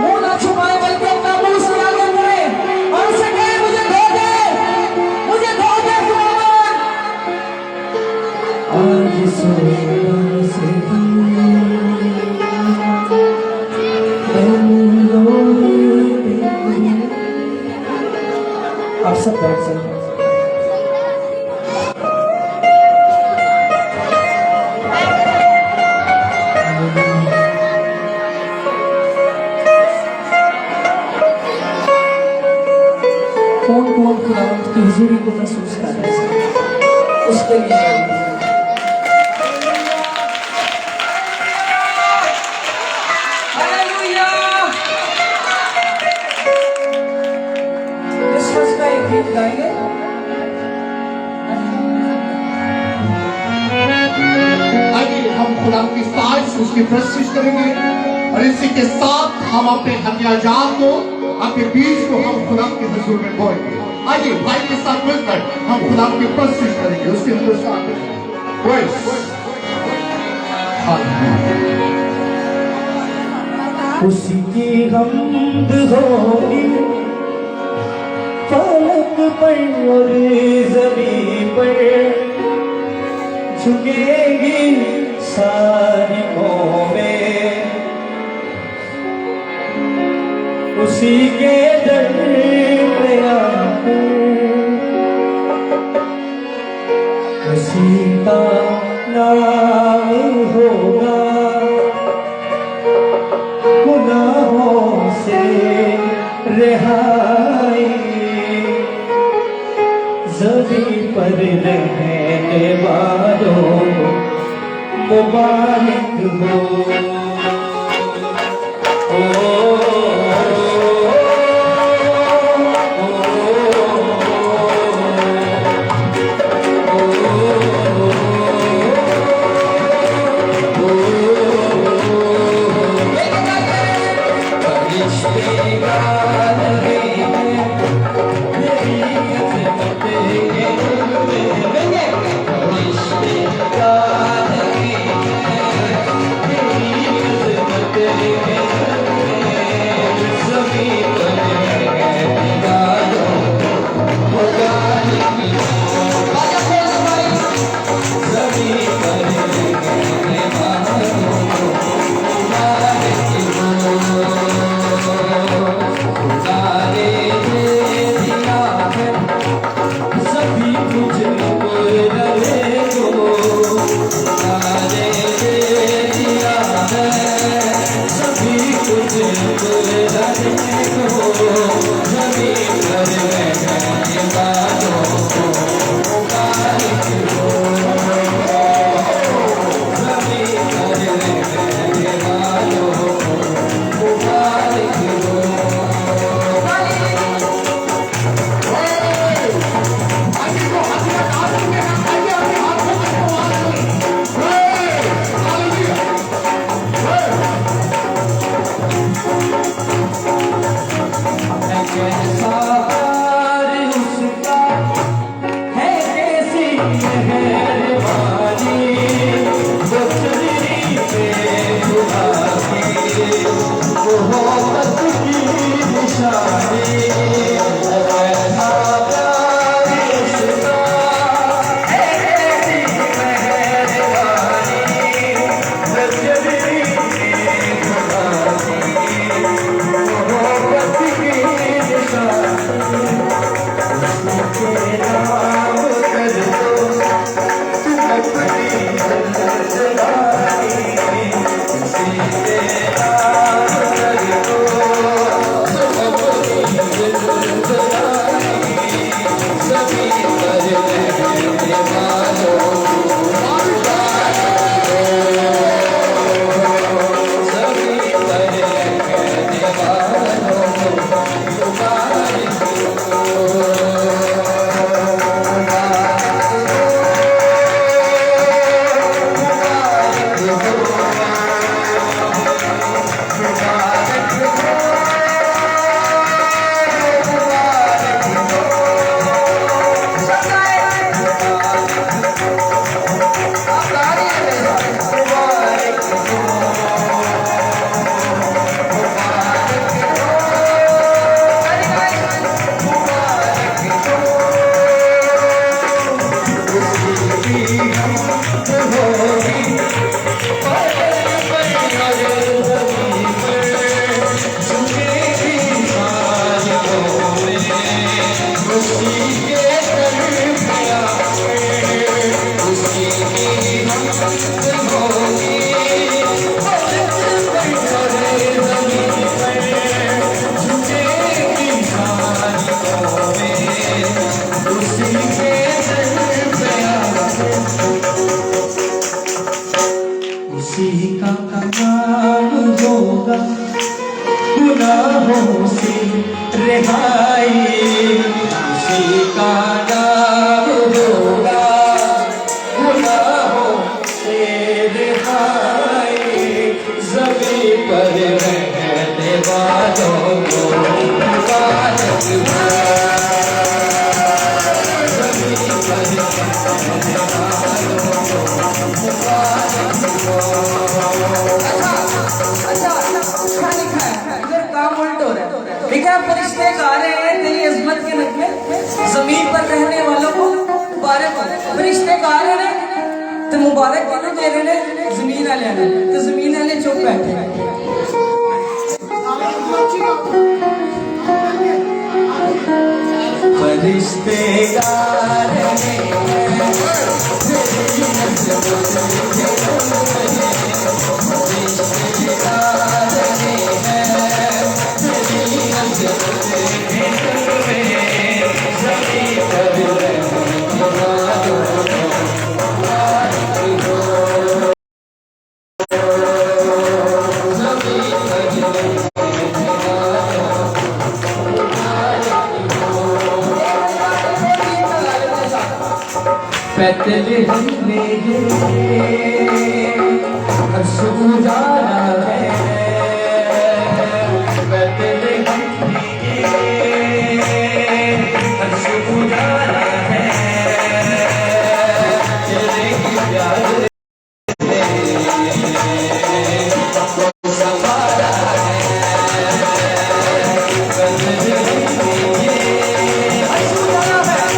मुंह ना छुपाए बल्कि अपना मुंह उसके आगे करें और उससे कहें, मुझे धो दे, मुझे धो दे खुदावन। आज से आप सब बैठ सकते हैं। कौन कौन खुदावंद की हुजूरी को महसूस कर रहे हैं, उसके लिए गाएंगे। आइए हम खुदा की साइज उसकी प्रस्तुत करेंगे और इसी के साथ हम अपने हथियार को आपके बीच को हम खुदा के हुजूर में बोलेंगे। आइए भाई के साथ मिलकर हम खुदा की प्रस्तुत करेंगे, उसके अंदर साथ उसी की हमद होगी फलक पर और ज़मीन पर, झुकेगी सारी कौमें उसी के दर पे आकर, उसी का नाम होगा गुनाहों से रिहाई, ज़मीन पर रहने वालों मुबारक हो। निशानी फरिश्ते गा रहे हैं तेरी अजमत के नगमे, जमीन पर रहने वालों को मुबारक हो। फरिश्ते गा रहे हैं तो मुबारक किन्हों दे रहे हैं? जमीन वाले ने। तो जमीन वाले चुप बैठे हैं। फरिश्ते गा रहे हैं बैतलहम में हर सुबह जाना है, बैतलहम में हर सुबह जाना है, तेरे ही प्यार को संभाला है, बैतलहम में हर सुबह जाना है,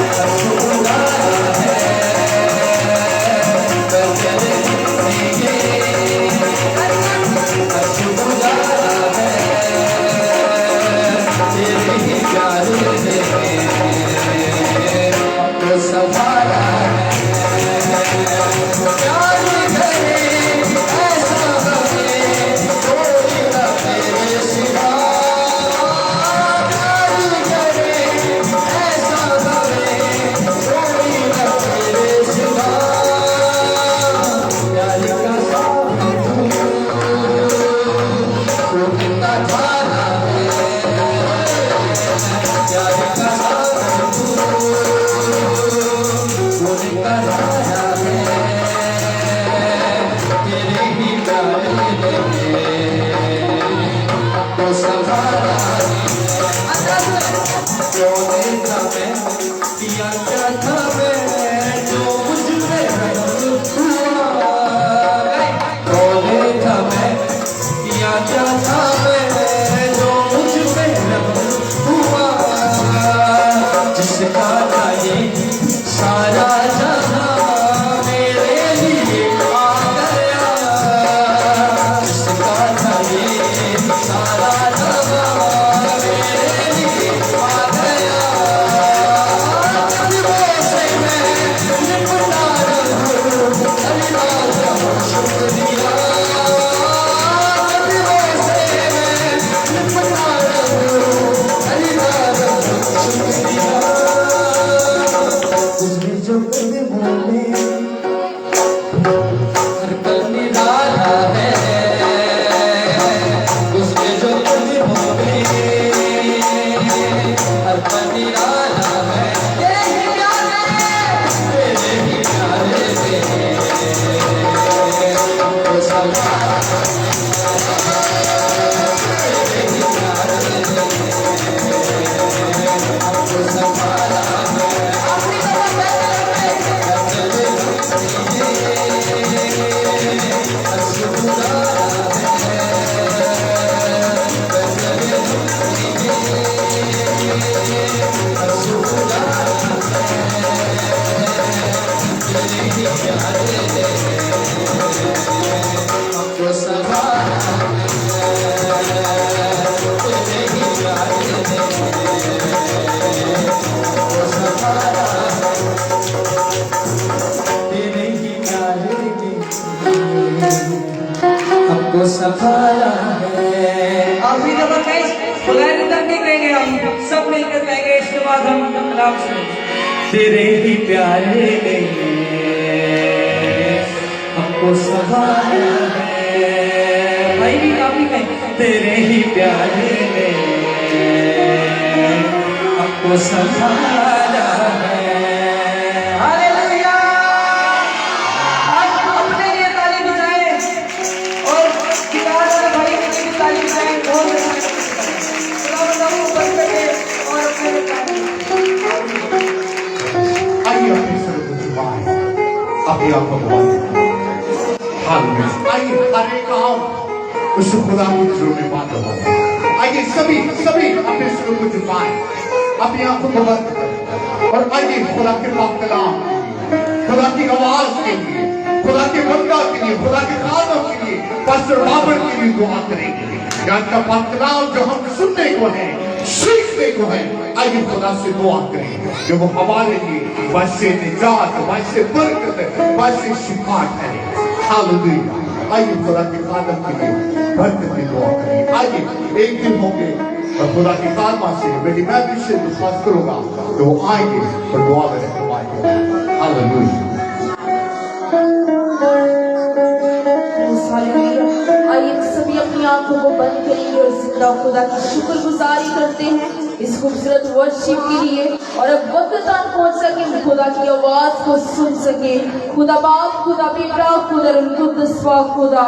हर सुबह जाना है। को सफाया है। आप भी जबरदस्त बगैर रिदम नहीं कहेंगे, हम सब मिलकर कहेंगे, इसके बाद हम नाम सुनेंगे। तेरे ही प्यारे ने हमको सफाया है। भाई भी काफी कहेंगे, तेरे ही प्यारे ने हमको सफाया है। हालेलुया। आप अपने लिए ताली बजाएं और गिटार वाले भाई के लिए भी ताली बजाएं। बहुत अच्छा बस करके और अपने लिए ताली आइए अपने सर को झुकाएं, अपनी आंखों को बंद करें। हालेलुया। आइए हर एक आओ उस खुदा की हजूर में बात हो। आइए आइए सभी सभी अपने सिरों को झुकाएं, अपनी आंखों को बंद करें और आइए खुदा के पाक कलाम, खुदा की आवाज के लिए, खुदा के बंदा के लिए, खुदा के खादम के लिए, पास्टर बाबर के लिए दुआ करेंगे। याद का पाक कलाम जो हम सुनने को है, सीखने को है, आइए खुदा से दुआ करें जो वो हमारे लिए वैसे निजात, वैसे बरकत, वैसे शिफात है। हालेलुया। आइए खुदा के खादम के लिए बरकत की दुआ करें। आइए एक दिन होंगे और खुदा की तालमा से मेरी मैं भी से विश्वास करूंगा तो वो आएंगे और दुआ में रहनुमाई। हालेलुया। आइए सभी अपनी आंखों को बंद करेंगे और जिंदा खुदा की शुक्रगुजारी करते हैं इस खूबसूरत वर्शिप के लिए। और अब वक्त तक पहुंच सके खुदा की आवाज को सुन सके। खुदा बाप, खुदा बेटा, खुदा रुल खुदा,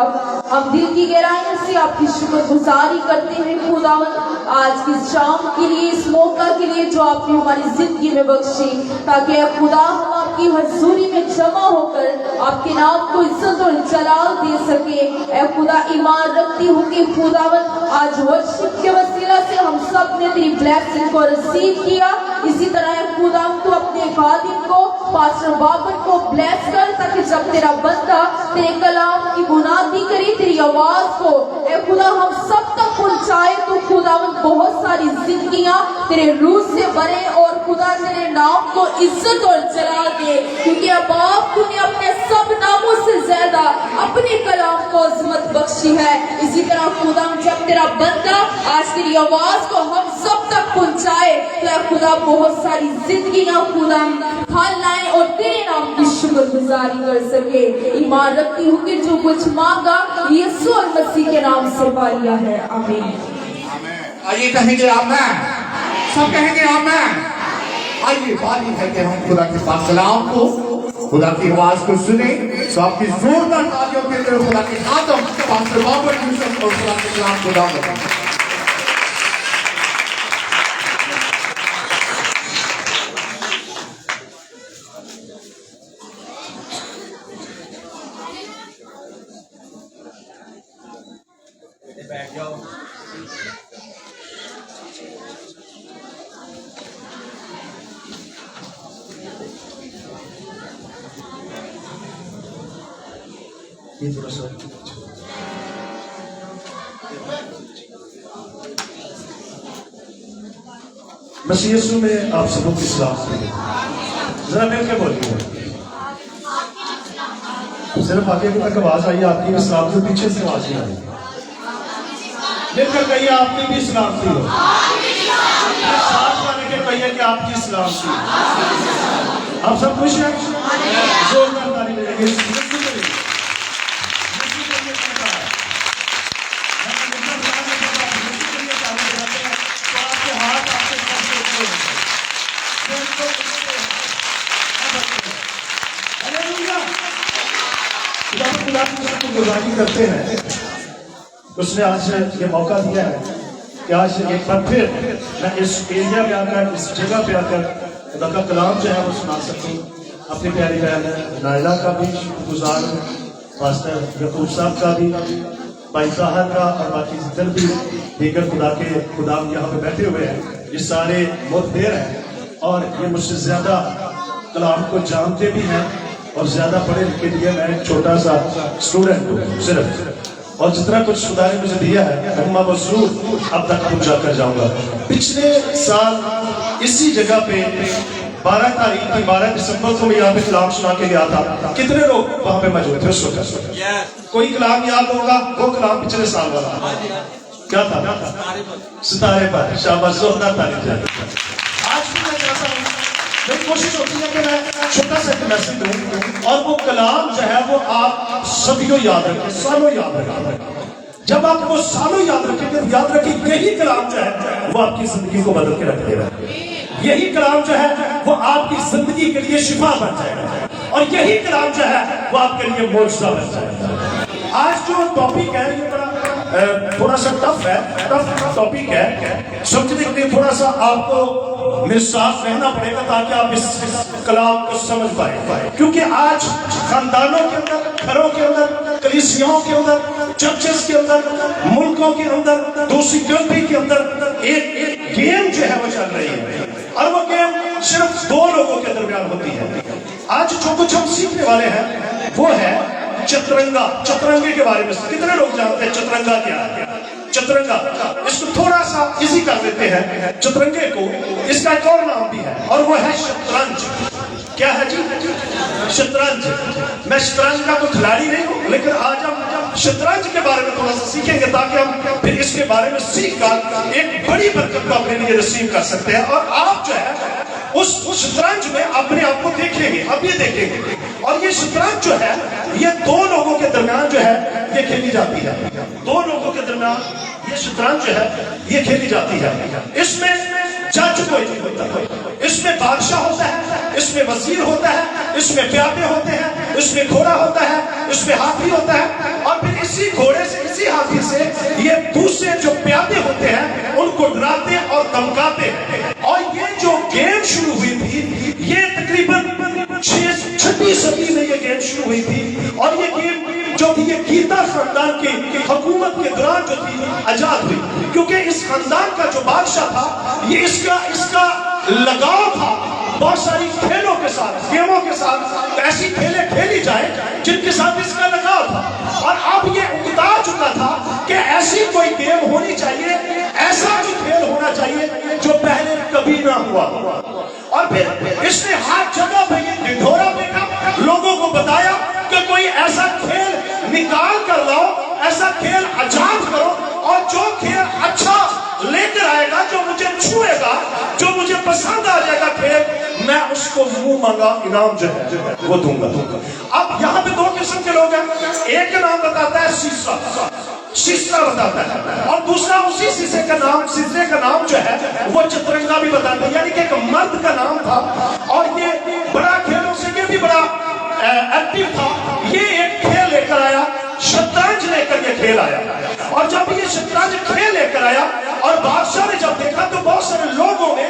हम दिल की गहराइयों से आपकी शुक्रगुजारी करते हैं खुदावन आज की शाम के लिए, इस मौका के लिए जो आपने हमारी जिंदगी में बख्शी, ताकि खुदा हम आपकी हजूरी में जमा होकर आपके नाम को इज्जत और जलाल दे सके। ऐ खुदा ईमान रखती हूँ कि खुदावन आज वर्शिप के वसीला से हम सब ने तेरी ब्लेसिंग को रिसीव किया। इसी तरह खुदा तो अपने खादिम को, पास्टर बाबर को ब्लेस कर, ताकि जब तेरा बंदा तेरे कलाम की बुनियादी करे, तेरी आवाज को ऐ खुदा हम सब तक पहुंचाए, तो खुदावन बहुत सारी जिंदगियां तेरे रूह से भरे और खुदा तेरे नाम को इज्जत और जलाल दे, क्योंकि अब आप तूने अपने सब नामों से ज्यादा अपने कलाम को अजमत बख्शी है। इसी तरह खुदा जब तेरा बंदा आज तेरी आवाज को हम सब तक पहुंचाए, तो खुदा बहुत सारी जिंदगियां खुदा फल लाए और तेरे नाम की शुक्रगुजारी कर सके। ईमान रखती हूँ कि जो कुछ मांगा यीशु और मसीह के नाम से पा लिया है। आमीन। आइए कहेंगे आमीन, सब कहेंगे आमीन। आइए बारी है कि हम खुदा के पाक कलाम को, खुदा की आवाज को सुने। तो आपकी जोरदार तालियों के लिए खुदा के खादम पास्टर बाबर यूसुफ और खुदा के कलाम को दावत है। बैठ जाओ। ये थोड़ा सा मसीह यीशु में आप सबों की सलाम। जरा मिलकर बोलिए, सिर्फ आगे तक आवाज आई आपकी भी सलाम थी, पीछे से आवाज नहीं आई। मिलकर कहिए आपकी भी सलाम थी, साथ वाले के कहिए कि आपकी सलाम थी। आप सब खुश हैं? जोरदार ताली बजाइए। गुजारी करते हैं, उसने आज ये मौका दिया है कि आज एक बार फिर मैं इस एरिया में आकर, इस जगह पे आकर खुदा का कलाम जो है वो सुना सकूं। अपनी प्यारी बहन नायला का भी गुजार हूँ, पास्टर यकूब साहब का भी, भाई साहब का और बाकी जितने भी दीगर खुदा के खुदाम यहाँ पे बैठे हुए हैं, ये सारे मुतदेर हैं और ये मुझसे ज्यादा कलाम को जानते भी हैं और ज्यादा पढ़े लिखे लिए मैं एक छोटा सा स्टूडेंट हूँ सिर्फ, और जितना कुछ खुदा ने मुझे दिया है मैं मजरूर अब तक पहुंचा कर जाऊंगा। पिछले साल इसी जगह पे 12 तारीख की 12 दिसंबर को मैं यहाँ पे कलाम सुना के गया था। कितने लोग वहां पे मौजूद थे उस वक्त? कोई कलाम याद होगा? वो कलाम पिछले साल वाला क्या था? सितारे पर। शाबाश, जोरदार तारीफ। आज भी मैं चाहता हूँ, मेरी कोशिश होती है कि मैं छोटा सा मैसेज दूं और वो कलाम जो है वो आप सभी को याद रखें, सालों याद रखें। जब आप वो सालों याद रखेंगे, याद रखें यही कलाम जो है वो आपकी जिंदगी को बदल के रख देगा। यही कलाम जो है वो आपकी जिंदगी के लिए शिफा बन जाएगा और यही कलाम जो है वो आपके लिए मोर्चा बन जाएगा। आज जो टॉपिक है ये बड़ा थोड़ा सा टफ है, टफ टॉपिक है, समझने के लिए थोड़ा सा आपको मेरे साथ रहना पड़ेगा ताकि आप इस कलाम को समझ पाए। क्योंकि आज खानदानों के अंदर, घरों के अंदर, कलीसियाओं के अंदर, चर्चेस के अंदर, मुल्कों के अंदर, दूसरी कंट्री के अंदर एक गेम जो है वो चल रही है, और वो गेम सिर्फ दो लोगों के दरमियान होती है। आज जो कुछ हम सीखने वाले हैं वो है चतरंगा। चतरंगे के बारे में कितने लोग जानते हैं चतरंगा क्या है? चतरंगा, इसको थोड़ा सा इजी कर देते हैं चतरंगे को, इसका एक और नाम भी है और वो है शतरंज। क्या है जी? शतरंज। मैं शतरंज का कोई खिलाड़ी नहीं हूं, लेकिन आज हम शतरंज के बारे में थोड़ा सा सीखेंगे ताकि हम फिर इसके बारे में सीख कर एक बड़ी बरकत को अपने लिए रिसीव कर सकते हैं। और आप जो है उस शतरंज में अपने आप को देखेंगे, अब ये देखेंगे। और ये शतरंज जो है ये दो लोगों के दरमियान जो है ये खेली जाती है। दो लोगों के दरमियान ये शतरंज जो है ये खेली जाती है। इसमें जज कोई नहीं होता, इसमें बादशाह होता है, इसमें वजीर होता है, इसमें प्यादे होते हैं, इसमें घोड़ा होता है, इसमें हाथी होता है, और फिर इसी घोड़े से, इसी हाथी से ये दूसरे जो प्यादे होते हैं उनको डराते और धमकाते हैं। और ये जो गेम शुरू हुई थी ये तकरीबन 6वीं सदी में ये गेम शुरू हुई थी, और ये गेम जो थी ये गीता खानदान की हुकूमत के दौरान जो थी आजाद हुई, क्योंकि इस खानदान का जो बादशाह था ये इसका लगाव था बहुत सारी खेलों के साथ, गेमों के साथ। ऐसी खेलें खेली जाए जिनके साथ इसका लगाव था, और अब ये उकता चुका था कि ऐसी कोई गेम होनी चाहिए, ऐसा कोई खेल होना चाहिए जो पहले कभी ना हुआ। और फिर इसने हर जगह पे ये ढिढोरा फेंका, लोगों को बताया कि कोई ऐसा खेल निकाल कर लाओ, ऐसा खेल आजाद करो, और जो खेल अच्छा लेकर आएगा, जो मुझे छुएगा, जो मुझे पसंद आ जाएगा खेल, मैं उसको मुंह मांगा इनाम जो है वो दूंगा। अब यहाँ पे दो किस्म के लोग हैं, एक नाम बताता है शीशा, शीशा बताता है, और दूसरा उसी शीशे का नाम जो है वो चतरंगा भी बताता है। यानी कि एक मर्द का नाम था, और ये बड़ा खेलों से ये भी बड़ा एक्टिव था। ये एक खेल लेकर आया, शतरंज लेकर ये खेल आया, और जब ये शतरंज खेल लेकर आया और बादशाह ने जब देखा तो बहुत सारे लोगों ने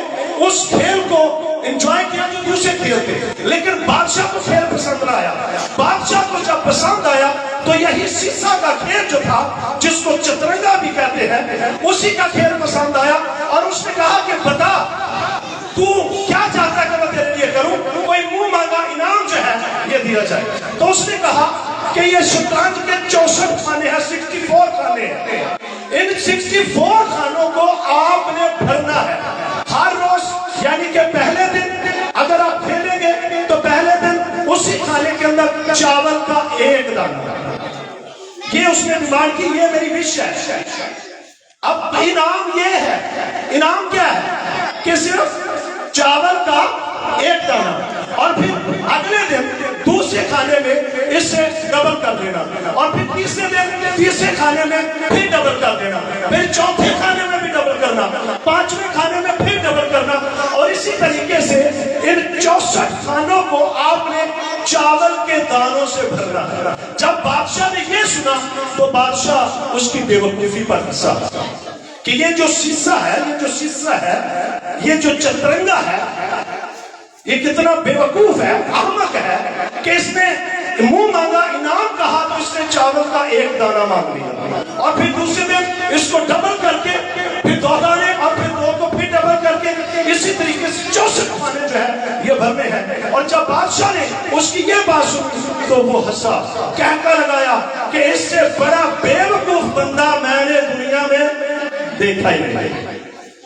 उस खेल को एंजॉय किया जो उसे खेलते, लेकिन बादशाह को खेल पसंद ना आया। बादशाह को जब पसंद आया तो यही शीशा का खेल जो था, जिसको चतरंगा भी कहते हैं, उसी का खेल पसंद आया, और उसने कहा कि बता तू क्या चाहता है कि मैं तेरे लिए करूं, कोई मुंह मांगा इनाम जो है ये दिया जाए। तो उसने कहा कि ये शतरंज के 64 खाने हैं, 64 खाने हैं, इन 64 खानों को आपने भरना है हर रोज। यानी कि पहले दिन अगर आप खेलेंगे तो पहले दिन उसी खाने के अंदर चावल का एक दाना, ये उसने डिमांड की, ये मेरी विश है। अब इनाम ये है, इनाम क्या है कि सिर्फ चावल का एक दाना, और फिर अगले दिन दूसरे खाने में इससे डबल कर देना, और फिर तीसरे दिन तीसरे खाने में फिर डबल कर देना, फिर चौथे खाने में भी डबल करना, पांचवें खाने में फिर डबल करना, और इसी तरीके से इन 64 खानों को आपने चावल के दानों से भरना है। जब बादशाह ने ये सुना तो बादशाह उसकी बेवकूफी पर हंसा कि ये जो शीशा है, ये जो चतरंगा है, ये कितना बेवकूफ है, अहमक है कि इसने मुंह मांगा इनाम कहा तो इसने चावल का एक दाना मांग लिया, और फिर दूसरे दिन इसको डबल करके फिर 2 दाने, और फिर 2 को फिर डबल करके, इसी तरीके से 64 खाने जो है ये भरने हैं। और जब बादशाह ने उसकी ये बात सुनी तो वो हंसा, कहकर लगाया कि इससे बड़ा बेवकूफ बंदा मैंने दुनिया में देखा ही नहीं।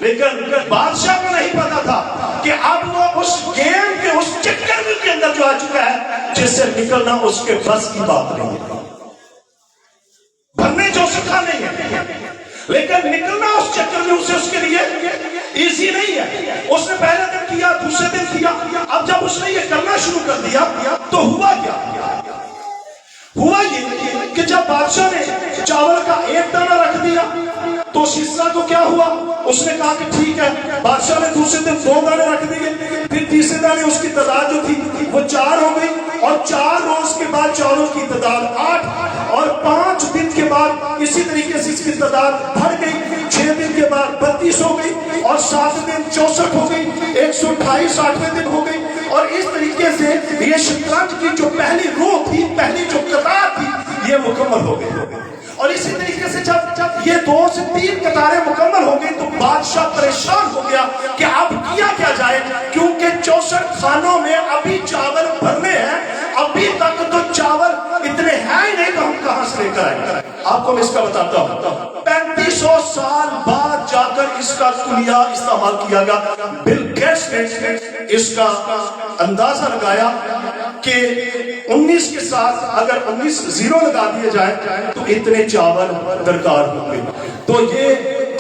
लेकिन बादशाह को नहीं पता था कि अब वो उस गेम के उस चक्कर के अंदर जो आ चुका है, जिससे निकलना उसके बस की बात नहीं है। भरने जो सीखा नहीं है, लेकिन निकलना उस चक्कर में उसे उसके लिए इजी नहीं है। उसने पहले दिन किया, दूसरे दिन किया, अब जब उसने ये करना शुरू कर दिया तो हुआ क्या? हुआ ये कि जब बादशाह ने चावल का एक दाना रख दिया तो शीशा को क्या हुआ, उसने कहा कि ठीक है। बादशाह ने दूसरे दिन 2 दाने रख दिए, फिर तीसरे दाने उसकी तादाद जो थी वो 4 हो गई, और 4 रोज के बाद चावलों की तादाद 8, और 5 दिन के बाद इसी तरीके से इसकी तादाद बढ़ गई, 6 दिन के बाद 32 हो गई, और 7 दिन 64 हो गई, 128 60वें दिन हो गई। और इस तरीके से ये शतरंज की जो पहली रो थी, पहली जो कतार थी, ये मुकम्मल हो गई। और इसी तरीके से जब ये 2 से 3 कतारें मुकम्मल हो गई तो बादशाह परेशान हो गया कि अब किया क्या जाए, क्योंकि 64 खानों में अभी चावल भरने हैं, अभी तक तो चावल इतने हैं ही नहीं, तो हम कहां से लेकर आएंगे। आपको मैं इसका बताता हूं, 3500 साल बाद जाकर इसका कुलिया इस्तेमाल किया गया। बिल गेट्स ने इसका अंदाजा लगाया कि 19 के साथ अगर 19 जीरो लगा दिए जाए तो इतने चावल दरकार होंगे। तो ये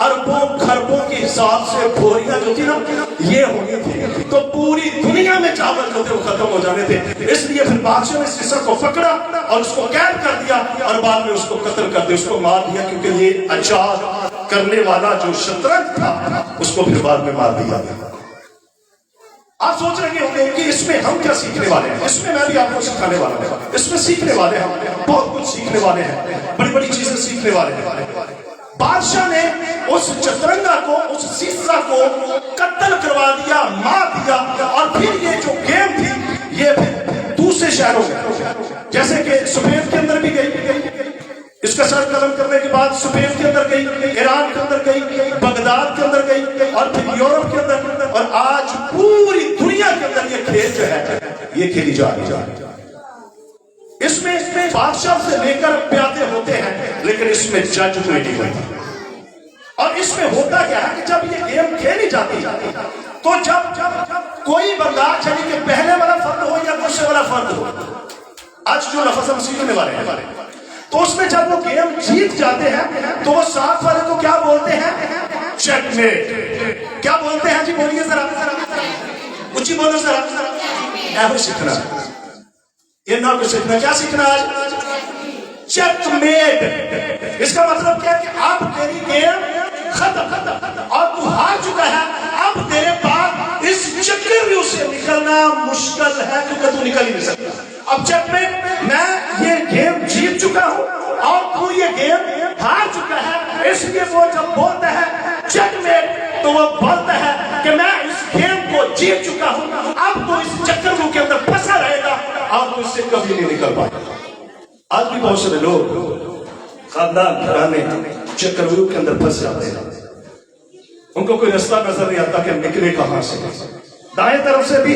अरबों खरबों के हिसाब से बोरियां जो थी ना, ये होनी थी, तो पूरी दुनिया में चावल जो थे वो खत्म हो जाने थे। इसलिए फिर बादशाह ने सीसर को पकड़ा और उसको कैद कर दिया और बाद में उसको कत्ल कर दिया, उसको मार दिया, क्योंकि ये आजाद करने वाला जो शतरंज था उसको फिर बाद में मार दिया गया। आप सोच रहे होंगे कि इसमें हम क्या सीखने वाले हैं। इसमें मैं भी आपको सिखाने वाला हूं, इसमें सीखने वाले हैं, बहुत कुछ सीखने वाले हैं, बड़ी बड़ी चीजें सीखने वाले हैं। बादशाह ने उस चतरंगा को, उस सीसा को कत्ल करवा दिया, मार दिया, और फिर ये जो गेम थी ये फिर दूसरे शहरों में, जैसे कि सफेद के अंदर भी गई, इसका सर कलम करने के बाद सफेद के अंदर गई, ईरान के अंदर गई, बगदाद के अंदर गई, और फिर यूरोप के अंदर, और आज पूरी दुनिया के अंदर ये खेल जो है ये खेली जा रही है। इसमें बादशाह से लेकर प्यादे होते हैं, लेकिन इसमें जज नहीं होती। और इसमें होता क्या है कि जब ये गेम खेली जाती तो जब कोई बंदा, यानी कि पहले वाला फर्द हो या दूसरे वाला फर्द हो, आज जो लफ्ज़ हम सीखने वाले हैं, तो उसमें जब वो गेम जीत जाते हैं तो वो साथ वाले को क्या बोलते हैं, चेकमेट। क्या बोलते हैं जी, बोलिए जरा, ऊंची बोलो जरा। ऐसे सीखना, ये ना कुछ सीखना, क्या सीखना आज, चेकमेट। इसका मतलब क्या है कि अब तेरी गेम खत्म और तू हार चुका है। अब तेरे पास इस चक्रव्यूह से निकलना मुश्किल है, क्योंकि तू निकल ही नहीं सकता। अब चेकमेट, मैं ये गेम जीत चुका हूं और तू ये गेम हार चुका है, इसलिए वो जब बोलता है चेकमेट तो वो बोलता है कि मैं इस गेम को जीत चुका हूं, अब तो इस चक्रव्यूह के अंदर फंसा रहेगा और तू इससे कभी नहीं निकल पाएगा। आज भी बहुत सारे लोग खानदान घराने चक्रव्यूह के अंदर फंस जाते हैं, उनको कोई रास्ता नजर नहीं आता कि निकले कहां से। दाएं तरफ से भी,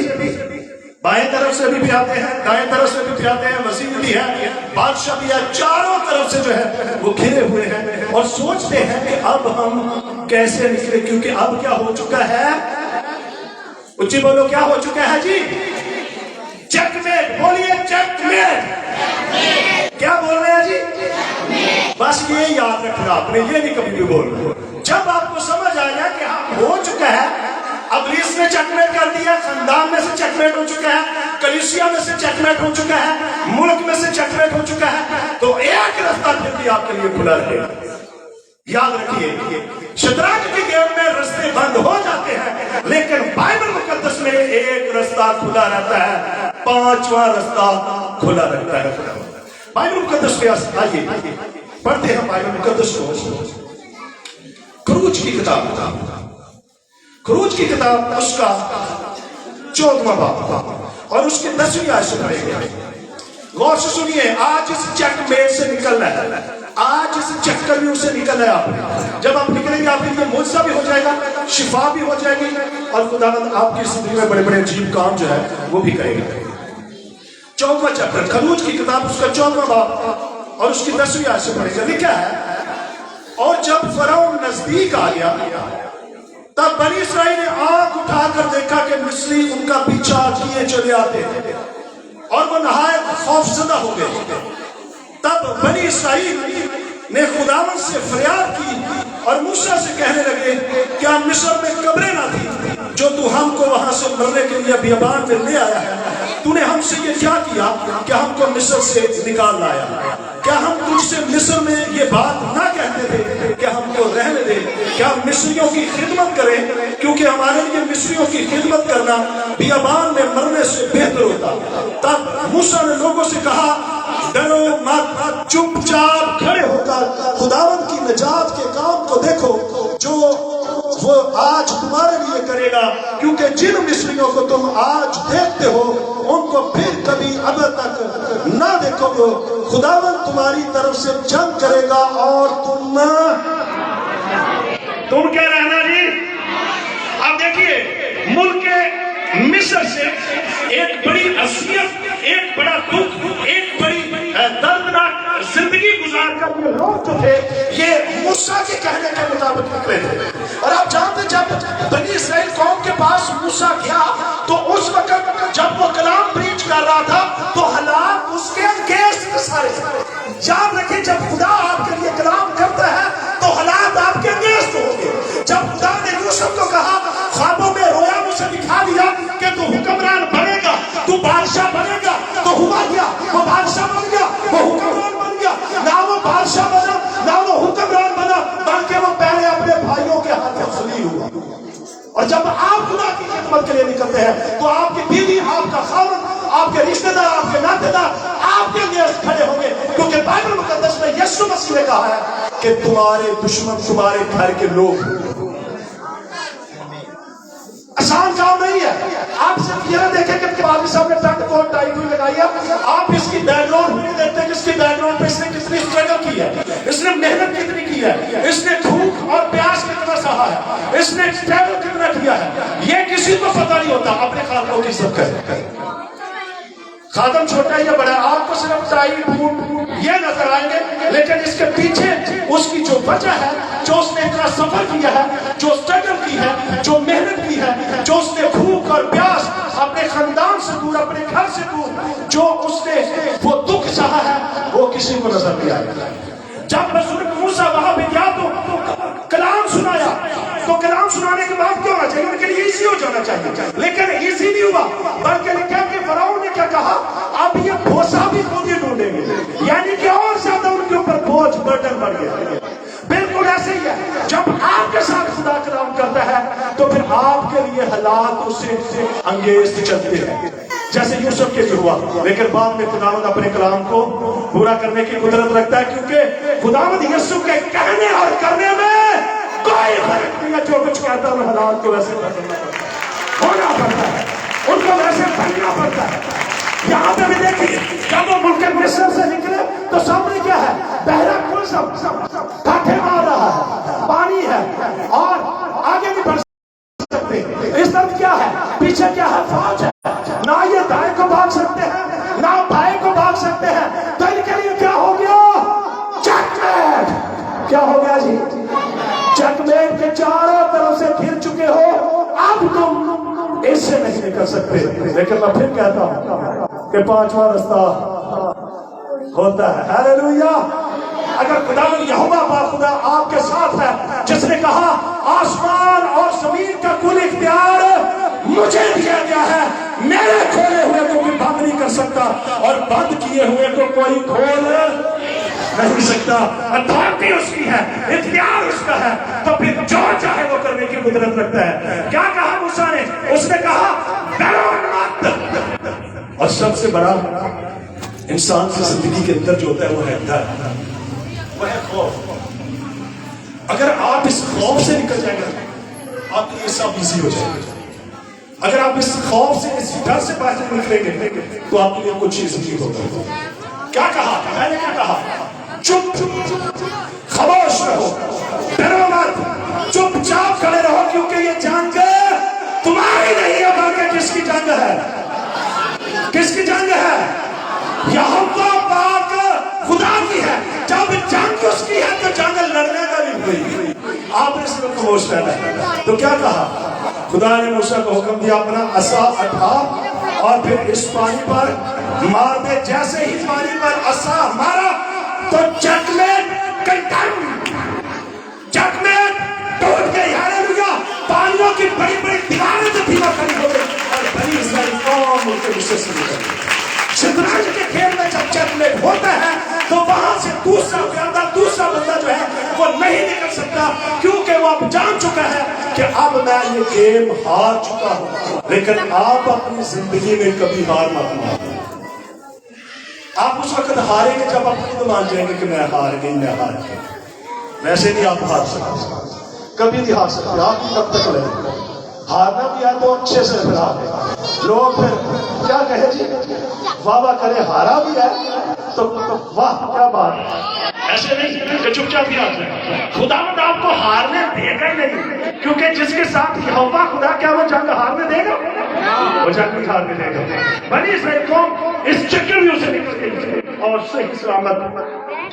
बाएं तरफ से भी आते हैं, दाएं तरफ से भी आते हैं, वजीर भी है, बादशाह भी है, चारों तरफ से जो है वो घिरे हुए हैं और सोचते हैं कि अब हम कैसे निकले, क्योंकि अब क्या हो चुका है, उच्ची बोलो, क्या हो चुका है जी, चेकमेट। बोलिए चेकमेट। क्या बोल रहे हैं जी, बस ये याद रखना आपने, ये नहीं कभी भी बोलना। जब आपको समझ आया कि हाँ हो चुका है, अबलीस ने चेकमेट कर दिया, खानदान में से चेकमेट हो चुका है, कलीसिया में से चेकमेट हो चुका है, मुल्क में से चेकमेट हो चुका है, तो एक रास्ता फिर भी आपके लिए खुला रहेगा। याद रखिए, शतरंज के गेम में रास्ते बंद हो जाते हैं, लेकिन बाइबल मुकद्दस में एक रास्ता खुला रहता है, 5वां रास्ता खुला रहता है। बाइबल मुकद्दस पे आइए पढ़ते हैं बाइबल मुकद्दस को। खरूज की किताब, खरूज की किताब उसका 14वां बाब और उसके 10वीं आयत से पढ़ेंगे। गौर से सुनिए, आज इस चेकमेट से निकलना है, आज इस चक्रव्यूह से निकलना है आपने। जब आप निकलेंगे आपके लिए मुआवजा भी हो जाएगा, शिफा भी हो जाएगी, और खुदावंद आपकी जिंदगी में बड़े बड़े अजीब काम जो है वो भी करेगा। 14वां चैप्टर खरूज की किताब उसका 14वां बाब और उसकी 10वीं आयत से पढ़ेगा। लिखा है, और जब फरौन नजदीक आ गया तब बनी इस्राएल ने आंख उठाकर देखा कि मिस्री उनका पीछा किए चले आते हैं और वो नहायत खौफजदा हो गए। तब बनी इस्राएल ने खुदावंद से फरियाद की और मूसा से कहने लगे, क्या मिस्र में कब्रें ना थी जो तू हमको वहां से मरने के लिए बियाबान में ले आया है? तूने हमसे ये क्या किया कि हमको मिस्र से निकाल लाया? क्या हम तुझसे मिस्र में ये बात ना कहते थे कि हमको रहने दे, क्या हम मिस्रियों की खिदमत करें, क्योंकि हमारे लिए मिस्रियों की खिदमत करना बियाबान में मरने से बेहतर होता। तब मूसा ने लोगों से कहा, डरो मत, चुपचाप खड़े होकर खुदावंद की निजात के काम को देखो जो आज तुम्हारे लिए करेगा, क्योंकि जिन मिस्रियों को तुम आज देखते हो उनको फिर कभी अब तक ना देखोगे। खुदावन तुम्हारी तरफ से जंग करेगा और तुम क्या रहना जी। अब देखिए, मुल्क मिस्र से एक बड़ी असियत, एक बड़ा दुख, एक बड़ी दर्दनाक जिंदगी गुजार कर ये लोग जो थे, ये मूसा के कहने के मुताबिक निकले थे। और आप जानते, जब बनी इस्राएल कौम के पास मूसा गया तो उस वक्त जब वो कलाम प्रीच कर रहा था तो हालात उसके अगेंस्ट सारे। याद रखिए, जब खुदा आपके लिए कलाम करता है तो हालात आपके अगेंस्ट होंगे। जब खुदा ने यूसुफ को कहा, ख्वाबों में रोया, मुझे दिखा दिया कि तू हुक्मरान बनेगा, तू बादशाह बनेगा, तो हुआ क्या? वो बादशाह बन गया, वो हुक्मरान बन गया। ना वो बादशाह बना, ना वो हुक्मरान बना, बल्कि वो पहले अपने भाइयों के हाथ में जलील हुआ। और जब आप खुदा की खिदमत के लिए निकलते हैं तो आपकी बीवी, आपका खावंद, आपके रिश्तेदार, आपके नातेदार आपके लिए खड़े होंगे, क्योंकि बाइबल मुकद्दस में यीशु मसीह ने कहा है कि तुम्हारे दुश्मन तुम्हारे घर के लोग। आसान काम नहीं है। आप सिर्फ ये देखें कि पादी साहब ने टक कोट टाई हुई लगाई है, आप इसकी बैकग्राउंड नहीं देखते कि इसकी बैकग्राउंड पे इसने कितनी स्ट्रगल की है, इसने मेहनत कितनी की है, इसने भूख और प्यास कितना सहा है, इसने स्ट्रगल कितना किया है। ये किसी को पता नहीं होता। अपने खातों की सब करें, खादम छोटा या बड़ा, आपको सिर्फ टाई बूट ये नजर आएंगे, लेकिन इसके पीछे उसकी जो वजह है, जो उसने इतना सफर किया है, जो स्ट्रगल की है, जो मेहनत की है, जो उसने भूख और प्यास अपने खानदान से दूर, अपने घर से दूर, जो उसने वो दुख सहा है, वो किसी को नजर नहीं आएगा। जब बुजुर्ग मूसा वहां पे गया तो कलाम सुनाया, तो कलाम सुनाने के बाद क्या होना चाहिए? उनके लिए इजी हो जाना चाहिए, लेकिन इजी नहीं हुआ। बल्कि लिखा कि फराउन ने क्या कहा, अब ये भोसा भी खुद ही ढूंढेंगे, यानी कि और ज्यादा उनके ऊपर बोझ, बर्डन बढ़ गया। बिल्कुल ऐसे ही है, जब आपके साथ खुदा कलाम करता है तो फिर आपके लिए हालात उससे अंगेज चलते हैं, जैसे यूसुफ के लिए हुआ। लेकिन बाद में खुदावंद अपने कलाम को पूरा करने की कुदरत रखता है, क्योंकि खुदावंद यूसुफ के कहने और करने में कोई फर्क नहीं है। जो कुछ कहता है हालात को वैसे होना पड़ता है, उनको वैसे बनना पड़ता है। यहाँ पे भी देखिए, जब वो मुल्क मिस्र से निकले तो सामने क्या है? बहरा कुल सब कांटे मार रहा है, पानी है और आगे नहीं बढ़ सकते। इस तरफ क्या है? पीछे क्या है? फौज है। ना ये दाएं को भाग सकते हैं, ना बाएं को भाग सकते हैं। तो इनके लिए क्या हो गया? चेकमेट। क्या हो गया जी? चेकमेट के चारों तरफ से घिर चुके हो, अब तुम इससे नहीं निकल सकते। लेकिन मैं फिर कहता हूं कि पांचवा रास्ता होता है। हालेलुया। अगर खुदावंद यहोवा बाप खुदा आपके साथ है, जिसने कहा आसमान और जमीन का कुल इख्तियार मुझे दिया गया है, मेरे खोले हुए को कोई बंद नहीं कर सकता और बंद किए हुए को कोई खोल नहीं सकता। अथॉरिटी उसकी है, इख्तियार उसका है, तो फिर जो चाहे वो करने की कुदरत रखता है। क्या कहा मूसा ने? उसने कहा डरो मत। और सबसे बड़ा इंसान की जिंदगी के अंदर जो होता है वो है डर, वो है खौफ। अगर आप इस खौफ से निकल जाएंगे आपके लिए सब इजी हो जाएगा। अगर आप इस खौफ से, इस डर से बाहर निकलेंगे तो आपके लिए कुछ चीज नहीं होगा। क्या कहा? मैंने क्या कहा? चुप खामोश रहो, डरो मत, चुपचाप खड़े रहो, क्योंकि ये जंग तुम्हारी नहीं है, बल्कि किसकी जंग है? किसकी जंग है? यहोवा पाक खुदा की है। जब जंग उसकी है तो जंग लड़ने का भी कोई, आपने सिर्फ खामोश रहना है। तो क्या कहा? खुदा ने मूसा को हुक्म दिया, अपना असा उठा और फिर इस पानी पर मार दे। जैसे ही पानी पर असा मारा तो चकमेट टूट गई। हालेलुया। पानियों की बड़ी बड़ी दीवारें जो थी खड़ी हो गई और बनी इस्राएल कौम उनके विषय से निकल गई। शतरंज के खेल में जब चकमेट होता है तो वहां से दूसरा बंदा जो है वो नहीं निकल सकता, क्योंकि वो अब जान चुका है कि अब मैं ये गेम हार चुका हूं। लेकिन आप अपनी जिंदगी में कभी हार मत मानो। आप उस वक्त हारेंगे जब आप खुद मान जाएंगे कि मैं हार गई, मैं हार गई। वैसे नहीं आप हार सकते। कभी नहीं हार सकते, आखिर तब तक लड़ेंगे। हारना भी है तो अच्छे से फिर हारे। लोग फिर क्या कहे जी, वाह वाह करे, हारा भी है तो वाह क्या बात। ऐसे नहीं कि चुपचाप ही आते हैं। खुदावंद आपको हारने देगा ही नहीं, क्योंकि जिसके साथ यहोवा खुदा, क्या वो जंग हारने देगा? वो जंग नहीं हारने देगा। बनी इस्राएल कौम इस चक्रव्यूह से निकल गई और सही सलामत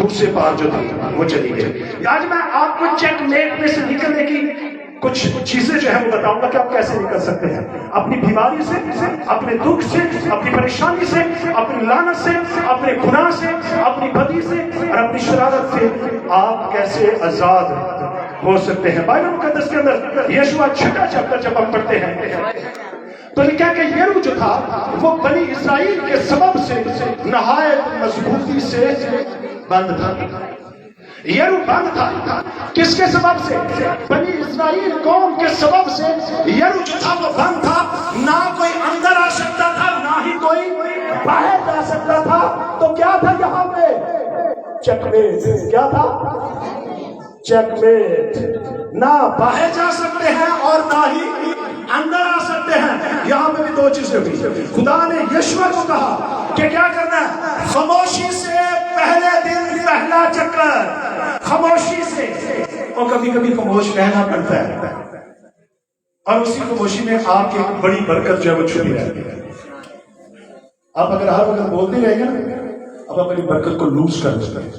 दूसरे पार जो थी वो चली गई। आज मैं आपको चेकमेट में से निकलने की कुछ चीजें जो है वो बताऊंगा कि आप कैसे निकल सकते हैं अपनी बीमारी से, अपने दुख से, अपनी परेशानी से, अपनी लानत से, अपने गुनाह से, अपनी बदी से और अपनी शरारत से आप कैसे आजाद हो सकते हैं। बाइबल मुकद्दस के अंदर यीशुआ 6वां चैप्टर जब हम पढ़ते हैं तो लिखा कि यरू जो था वो बनी इस्राइल के सबब से नहायत मजबूती से बंद था। यरू बंद था किसके सबब से? बनी इस्राइल कौम के सबब से यरू जो था वो बंद था। ना कोई अंदर आ सकता था, ना ही कोई बाहर जा सकता था। तो क्या था यहाँ पे? चेकमेट। क्या था? चेकमेट। ना बाहर जा सकते हैं और ना ही अंदर आ सकते हैं। यहाँ पे भी दो चीजें हुई। खुदा ने यीशुआ को कहा कि क्या करना है? खामोशी से पहले दिन पहला चक्कर, खामोशी से। और कभी कभी खामोश रहना पड़ता है और उसी खामोशी में आपकी एक बड़ी बरकत जो है वो छुपी रहती है। आप अगर हर वक्त बोलते रहेंगे ना, अब अपनी बरकत को लूज कर देते हैं।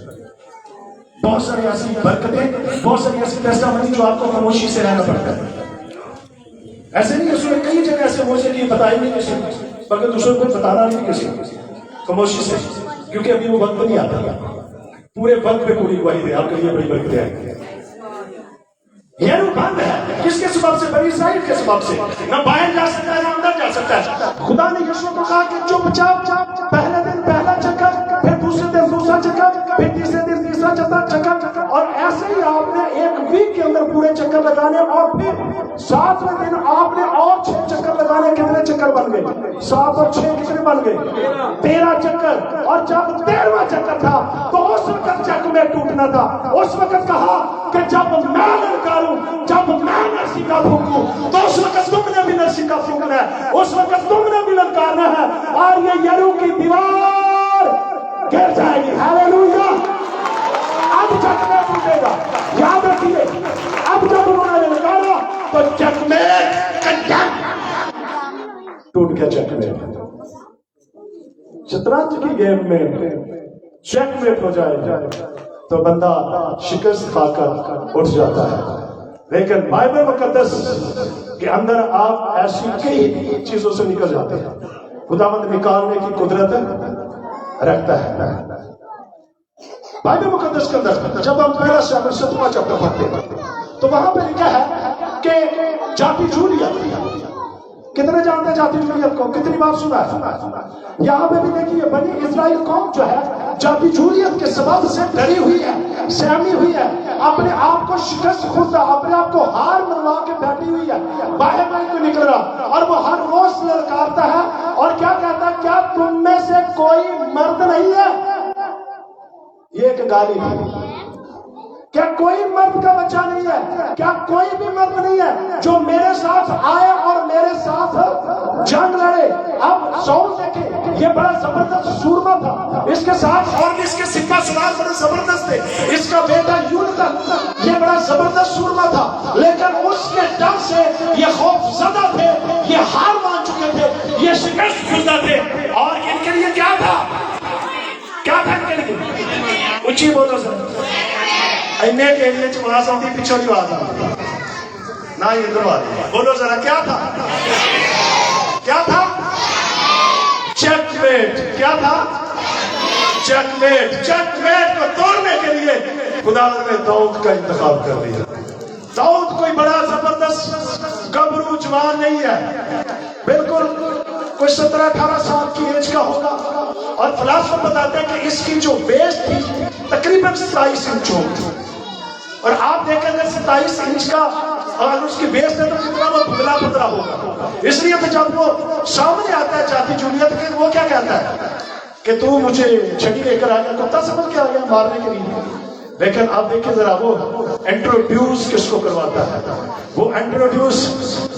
बहुत सारी ऐसी बरकतें, बहुत सारी ऐसी टेस्टामनी जो आपको खामोशी से रहना पड़ता है। ऐसे नहीं, उसमें कई जगह ऐसे हो कि बताई नहीं किसी को, बल्कि दूसरों को बताना नहीं किसी को, खामोशी से, क्योंकि अभी वो वक्त नहीं आता। पूरे वक्त पे पूरी गवाही दे आपके लिए बड़ी बरकतें आएंगी। यरू बंद है किसके सबब से? बनी इस्राइल के सबब से। ना बाहर जा सकता है ना अंदर जा सकता है। खुदा ने यीशुआ को कहा कि चुपचाप पहले दिन पहला चक्कर, फिर दूसरे दिन दूसरा चक्कर, फिर तीसरे दिन तीसरा चक्कर, और ऐसे ही आपने एक वीक के अंदर पूरे चक्कर लगाने और फिर 7वें दिन आपने और 6 चक्कर लगाने। कितने चक्कर बन गए? 7 और 6 कितने बन गए? 13 चक्कर। और जब 13वां चक्कर था तो उस वक्त जग में टूटना था। उस वक्त कहा कि जब मैं ललकारूं, जब मैं नरसी का फूंकूं, तो उस वक्त तुमने भी नरसी का फूंकना है, उस वक्त तुमने भी ललकारना है और ये यरू की दीवार गिर जाएगी। हालेलुया। अब जग में टूटेगा। याद रखिए, अब जब उन्होंने ललकारा तो जग में टूट गया। जग में शतरंज की गेम में चेकमेट हो जाए तो बंदा शिकस्त खाकर उठ जाता है। लेकिन बाइबल मुकद्दस के अंदर आप ऐसी कई चीजों से निकल जाते हैं। खुदावंद निकालने की कुदरत रखता है। बाइबल मुकद्दस के अंदर जब हम पहला शामिल 7वां चैप्टर पढ़ते हैं तो वहां पे लिखा है कि जाति जूलियत। कितने जानते हैं जाति जूलियत को? कितनी बार सुना है? यहाँ पे भी देखिए, बनी इस्राइल कौम जो है जाति जूलियत के सबब से डरी हुई है, सहमी हुई है, अपने आप को शिकस्त खुद, अपने आप को हार मनवा के बैठी हुई है, बाहर नहीं तो निकल रहा। और वो हर रोज ललकारता है और क्या कहता है? क्या तुम में से कोई मर्द नहीं है? ये एक गाली थी। क्या कोई मर्द का बच्चा नहीं है? क्या कोई भी मर्द नहीं है जो मेरे साथ आए और मेरे साथ जंग लड़े? अब शाऊल देखे, ये बड़ा जबरदस्त सूरमा था, इसके साथ और भी इसके सिपा सलार बड़े जबरदस्त थे, इसका बेटा यूनातान, ये बड़ा जबरदस्त सूरमा था, लेकिन उसके डर से ये खौफजदा थे, ये हार मान चुके थे, ये शिकस्त खुदा थे। और इनके लिए क्या था? क्या था इनके लिए? ऊंची बोलो सर। इन्ने टेढ़े च आवाज आती, पिछों की आवाज आती ना, ये इधर आती। बोलो जरा, क्या था? क्या था? चेकमेट। क्या था? चेकमेट। चेकमेट को तोड़ने के लिए खुदा ने दाऊद का इंतखाब कर दिया। दाऊद कोई बड़ा जबरदस्त गबरू जवान नहीं है, बिल्कुल कोई 17-18 साल की एज का होगा। और फिलासफर बताते हैं कि इसकी जो वेस्ट थी तकरीबन 27 इंच होगी। और आप देखेंगे 27 इंच का अगर उसकी बेस है तो कितना वो दुबला पतला होगा। इसलिए तो जब वो सामने आता है जाति जूलियत के, वो क्या कहता है कि तू मुझे छड़ी लेकर आ गया, कुत्ता समझ के आ गया मारने के लिए। लेकिन आप देखिए जरा, वो इंट्रोड्यूस किसको करवाता है? वो इंट्रोड्यूस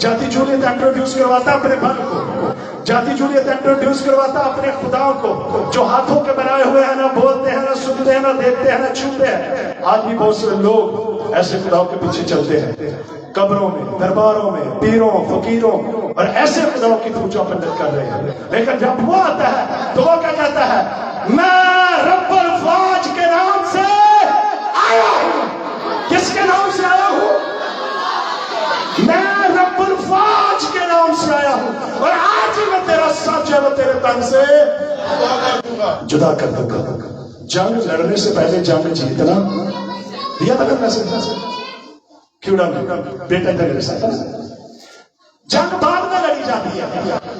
जाति जूलियत इंट्रोड्यूस करवाता अपने फल को, जाति जूलियत इंट्रोड्यूस करवाता अपने खुदाओं को, जो हाथों के बनाए हुए हैं, ना बोलते हैं, ना सुनते हैं, ना देखते हैं, ना छूते हैं। आज भी बहुत सारे लोग ऐसे खुदाओं के पीछे चलते हैं, कब्रों में, दरबारों में, पीरों, फकीरों और ऐसे खुदाओं की पूजा पंडित कर रहे हैं। लेकिन जब वो आता है तो वो क्या कहता है? मैं रब्बुल फाज के नाम से आया हूं। किसके नाम से आया हूं? मैं रब्बुल फाज के नाम से आया हूं, और आज ही मैं तेरा सच है वो तेरे तन से जुदा कर दूंगा। जंग लड़ने से पहले जंग जीतना दिया था मैसेज, क्यों ना बेटा इधर मेरे साथ। जंग बाद में लड़ी जाती है,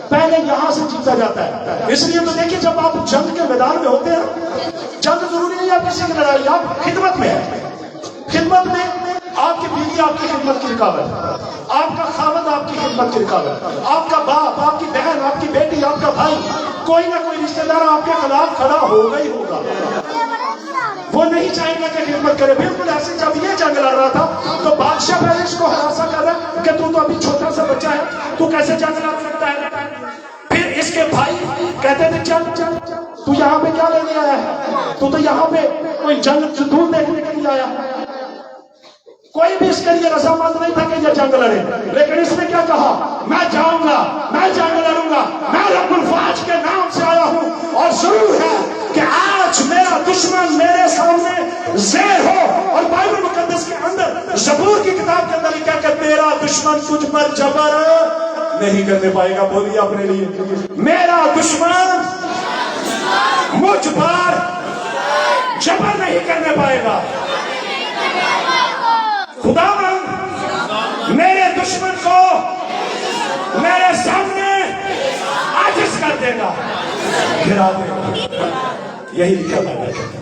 पहले यहां से जीता जाता है। इसलिए तो देखिए, जब आप जंग के मैदान में होते हैं, जंग जरूरी नहीं आप किसी की लड़ाई, आप खिदमत में है। खिदमत में आपकी बीवी आपकी खिदमत की रुकावट, आपका खावत आपकी खिदमत की रुकावट, आपका बाप, आपकी बहन, आपकी बेटी, आपका भाई, कोई ना कोई रिश्तेदार आपके खिलाफ खड़ा होगा ही होगा। वो नहीं चाहेंगे कि खिदमत करे। बिल्कुल ऐसे जब ये जंग लड़ रहा था तो बादशाह पहले इसको हरासा कर रहा है कि तू तो अभी छोटा सा बच्चा है, तू कैसे जंग लड़ सकता है। फिर इसके भाई कहते थे चल चल तू यहाँ पे क्या लेने आया है, तू तो यहाँ पे कोई जंग जुदूर देखने के लिए आया। कोई भी इसके लिए रजामंद नहीं था कि ये जंग लड़े, लेकिन इसने क्या कहा? मैं जाऊंगा, मैं जंग लड़ूंगा, मैं रब्बुल फाज के नाम से आया हूं। और जरूर है कि आज मेरा दुश्मन मेरे सामने ज़ेर हो। और बाइबल मुकद्दस के अंदर ज़बूर की किताब के अंदर लिखा कि मेरा दुश्मन तुझ पर जबर नहीं करने पाएगा। बोलिए अपने लिए, मेरा दुश्मन मुझ पर जबर नहीं करने पाएगा। खुदावंद मेरे दुश्मन को मेरे सामने आजिज़ कर देगा, गिरा देगा। यही लिखा है।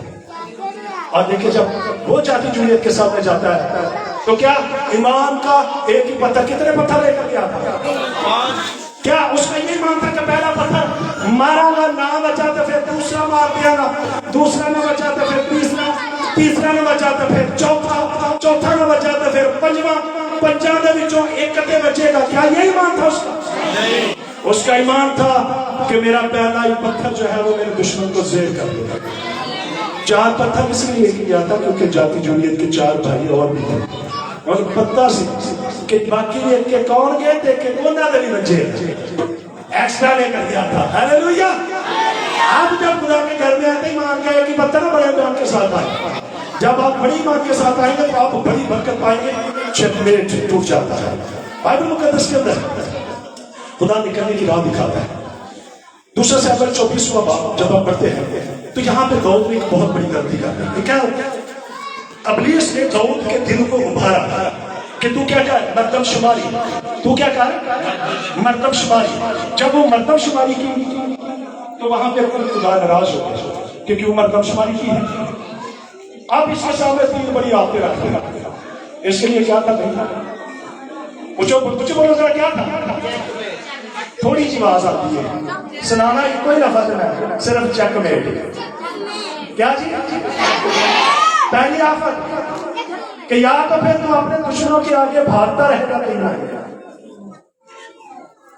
और देखिए, जब वो जाति जूलियत के सामने जाता है तो क्या ईमान का एक ही पत्थर, कितने पत्थर लेकर गया था? क्या उसका ये ईमान था कि पहला पत्थर मारा ना बचा तो फिर दूसरा मार दिया, ना दूसरा न बचा तो फिर तीसरा न बचा तो फिर चौथा न बचा तो फिर पंजवा, पंजा दे विचों एक कदे बचेगा। क्या ये ईमान था उसका? उसका ईमान था कि मेरा पहला ही पत्थर जो है वो मेरे दुश्मन को ज़ेर कर देगा। 4 पत्थर इसलिए लेके गया था क्योंकि जाति जूलियत के 4 भाई और भी थे, और पत्ता से कि बाकी के कौन गए थे कि कोना दे भी बचे एक्स्ट्रा लेकर गया था। हालेलुया। आप जब खुदा के घर में आते ही मान गए कि पत्थर बड़े ईमान के साथ आए। जब आप बड़ी ईमान के साथ आएंगे तो आप बड़ी बरकत पाएंगे। चेकमेट टूट जाता है। बाइबल मुकद्दस के अंदर खुदा निकलने की राह दिखाता है। दूसरा सामुएल 24वां बाब जब आप पढ़ते हैं तो यहाँ पे दाऊद ने एक बहुत बड़ी गलती कर दी। क्या? अबलीस ने दाऊद के दिल को उभारा कि तू क्या कर, मर्दमशुमारी, तू क्या कर, मर्दमशुमारी। जब वो मर्दमशुमारी की तो वहां पे खुदा नाराज हो गया क्योंकि वो मर्दमशुमारी की है। अब इसके सामने 3 बड़ी आफतें रखते हैं। इसके लिए क्या था? मुझे बोलो जरा, क्या था? थोड़ी सी आवाज आती है, सुनाना कोई लफ्ज नहीं, सिर्फ चेकमेट। क्या जी? पहली आफत कि या तो फिर तू अपने दुश्मनों के आगे भागता रहेगा कहीं ना कहीं,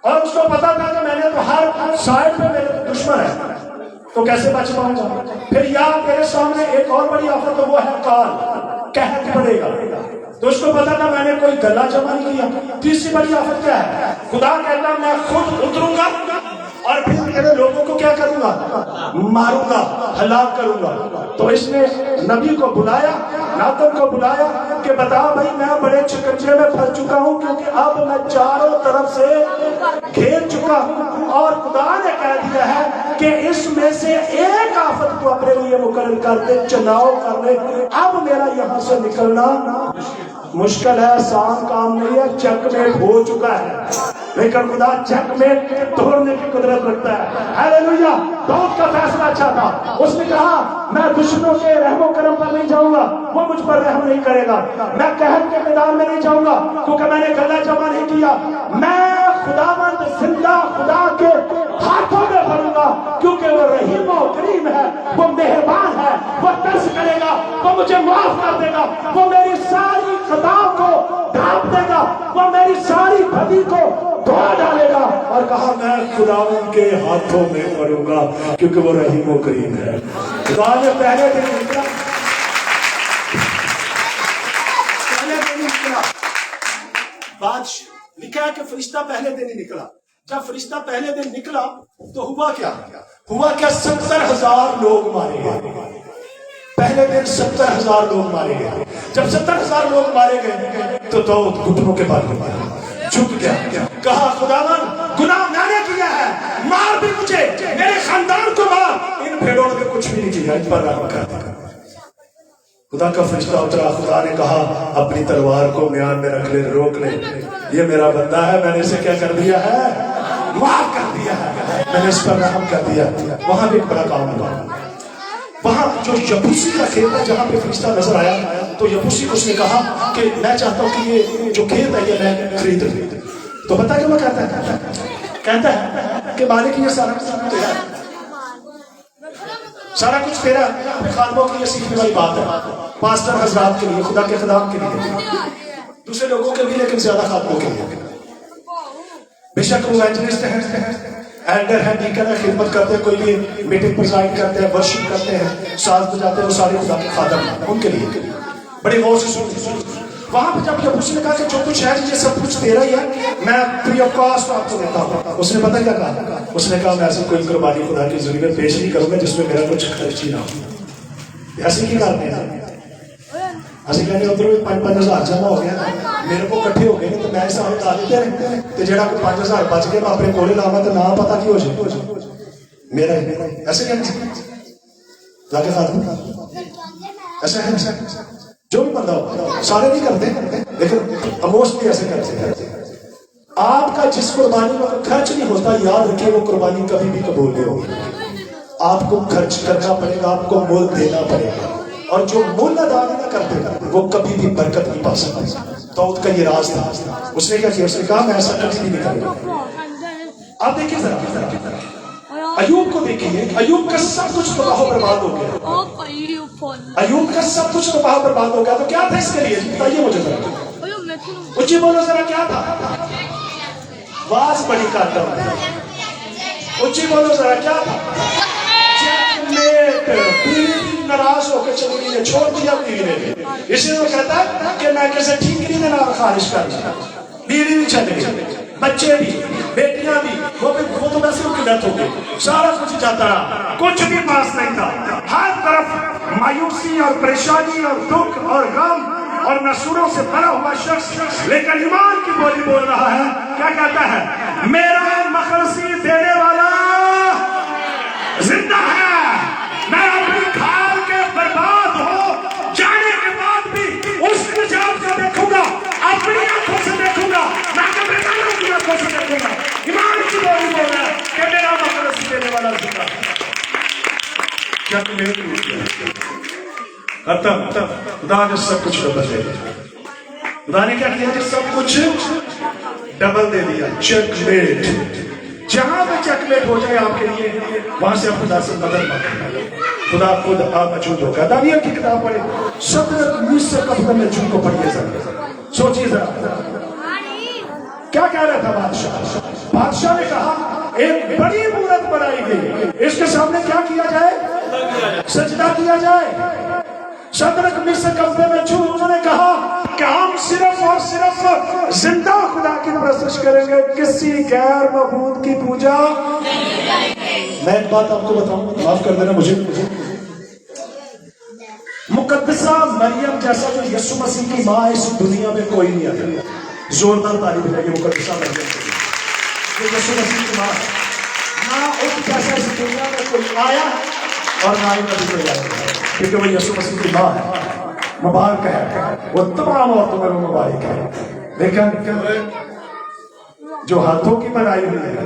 और उसको पता था कि मैंने तो हर साइड पे मेरे दुश्मन है, तो कैसे बच पाऊंगा। फिर या मेरे सामने एक और बड़ी आफत, तो वो है काल, कहत पड़ेगा। तो उसको पता था मैंने कोई गला जमा नहीं किया। तीसरी बड़ी आफत क्या है? खुदा कहता मैं खुद उतरूंगा और फिर मेरे लोगों को क्या करूंगा? मारूंगा, हलाक करूंगा। तो इसने नबी को बुलाया, नातन को बुलाया कि बता भाई मैं बड़े शिकंजे में फंस चुका हूं क्योंकि अब मैं चारों तरफ से घेर चुका हूं और खुदा ने कह दिया है कि इसमें से एक आफत को अपने लिए मुकर्रर कर दे, चुनाव कर ले। अब मेरा यहां से निकलना मुश्किल है, आसान काम नहीं है, चेकमेट हो चुका है। लेकिन खुदा चेकमेट तोड़ने की कुदरत रखता है। हालेलुया। दाऊद का फैसला अच्छा था। उसने कहा मैं दुश्मनों के रहमो करम पर नहीं जाऊंगा, वो मुझ पर रहम नहीं करेगा। मैं कहत के मैदान में नहीं जाऊंगा क्योंकि मैंने गला जमा नहीं किया। मैं खुदावंद जिंदा खुदा के हाथों में भरूंगा, क्योंकि वो रहीम और करीम है, वो मेहरबान है, वो तरस करेगा, वो मुझे माफ कर देगा, वो मेरी सारी खताओं को ढांप देगा, वो मेरी सारी बदी को धो डालेगा। और कहा मैं खुदावन के हाथों में भरूंगा, क्योंकि वो रहीम और करीम है। खुदा ने पहले दिन निकला, बात लिखा है कि फरिश्ता पहले दिन ही निकला। जब फरिश्ता पहले दिन निकला तो हुआ क्या? 70,000 लोग मारे गए। पहले दिन 70,000 लोग मारे गए। जब 70,000 लोग मारे गए तो दाऊद घुटनों के बल मारा, झुक गया, कहा खुदावन गुनाह मैंने किया है, मार भी मुझे, मेरे खानदान को मार, इन भेड़ों ने कुछ भी नहीं किया, इन पर रहम कर दे। खुदा का फरिश्ता उतरा, खुदा ने कहा अपनी तलवार को म्यान में रख ले, रोक ले, ये मेरा बंदा है, मैंने इसे क्या कर दिया है? माफ कर दिया है, मैंने इस पर रहम कर दिया। वहां भी एक बड़ा काम हुआ। वहां जो यबूसी का खेत है जहां पे फरिश्ता नजर आया, तो यबूसी को उसने कहा कि मैं चाहता हूं कि ये जो खेत है ये मैं खरीद लूं। तो बता क्या वो कहता है कि मालिक ये सारा तेरा है, सारा कुछ तेरा है। खादमों के लिए सीखने वाली बात है, पास्टर हजरात के लिए, खुदा के खदाम के लिए, दूसरे लोगों के लिए, लेकिन ज्यादा खादमों के लिए। बेशक वो एवंजलिस्ट हैं, एल्डर है, डीकन है, खिदमत करते हैं, कोई भी मीटिंग प्रिजाइड करते हैं, वर्शिप करते हैं, साज बजाते हैं, वो सारे खुदा के खादम हैं, उनके लिए बड़े गौर से सुनते। वहां पे जब यबूसी ने कहा कि जो कुछ है ये सब कुछ तेरा ही है, मैं फ्री ऑफ कॉस्ट आपको देता हूं, उसने पता क्या कहा? उसने कहा मैं ऐसी कोई कुर्बानी खुदा की जिंदगी में पेश नहीं करूंगा जिसमें मेरा कुछ खर्च ही ना हो। ऐसे की करते हैं, असं कहने उधरों 5,000 जमा हो गया, मेरे को इकट्ठे हो गए, तो मैं हिसाब बता देते हैं, तो जो 5,000 बच गए मैं अपने कोले लावा तो ना पता की हो जाए मेरा ही। ऐसे कहने लाके ऐसा है, जो भी बंदा हो, सारे नहीं करते, लेकिन मोस्टली ऐसे करते हैं। आपका जिस कुर्बानी में खर्च नहीं होता, याद रखिए वो कुर्बानी कभी भी कबूल नहीं होगी। आपको खर्च करना पड़ेगा, आपको मोल देना पड़ेगा, और जो मूल अदा नहीं करते वो कभी भी बरकत नहीं पा सकते। तो उसका ये राज था। उसने क्या किया? उसने कहा मैं ऐसा कभी भी नहीं करूंगा। आप देखिए जरा अयूब को देखिए, अयूब का सब कुछ तबाह बर्बाद हो गया। अयूब का सब कुछ तबाह बर्बाद हो गया, तो क्या था इसके लिए? बताइए मुझे जरा, ऊंची बोलो जरा, क्या था? आवाज बड़ी काटा, ऊंची बोलो जरा, क्या था? नाराज होकर चली ने छोड़ दिया बीवी ने, इसलिए वो कहता है कि मैं कैसे ठीकरी में ना खारिज कर दिया। बीवी भी चले गई, बच्चे भी, बेटियां भी, वो तो वैसे उनकी डेथ हो गई, सारा कुछ जाता रहा, कुछ भी पास नहीं था। हर तरफ मायूसी और परेशानी और दुख और गम और नसूरों से भरा हुआ शख्स, लेकिन ईमान की बोली बोल रहा है। क्या कहता है? मेरा मखलसी देने वाला जिंदा है, मैं अपनी खाल के बर्बाद हो जाने के बाद भी उस निजात को देखूंगा, अपनी आंखों से देखूंगा, मैं अपने कानों की आंखों से देखूंगा। ईमान की बोली बोल रहा है कि मेरा मखलसी देने वाला जिंदा है। क्या खत्म, खुदा ने सब कुछ डबल दे दिया। खुदा ने क्या किया? सब कुछ डबल दे दिया। चेकमेट, जहां पे चेकमेट हो जाए आपके लिए, वहां से आप खुदा से मदद मांगे, खुदा खुद आप मौजूद होगा। दानियल की किताब पढ़े, 17 में जून को पढ़िए जरा, सोचिए जरा क्या कह रहा था बादशाह। बादशाह ने कहा एक बड़ी मूर्त बनाई गई, इसके सामने क्या किया जाए? सजदा किया जाए। सदरक मिस्र कब्जे में छू, उन्होंने कहा कि हम सिर्फ और सिर्फ जिंदा खुदा की परस्तिश करेंगे, किसी गैर मबूद की पूजा। मैं एक बात आपको बताऊं, माफ कर देना मुझे, मुकद्दसा मरियम जैसा जो यीशु मसीह की मां इस दुनिया में कोई नहीं आता। जोरदार तारीफ मिलेगी मुकद्दसा मरियम जो यीशु मसीह की मां, ना उस जैसा इस दुनिया में कोई आया और ना ही कभी कोई आएगा, क्योंकि वो यीशु मसीह की मां है। मुबारक है वो तमाम औरतों में, वो मुबारक है। लेकिन जो हाथों की बनाई हुई है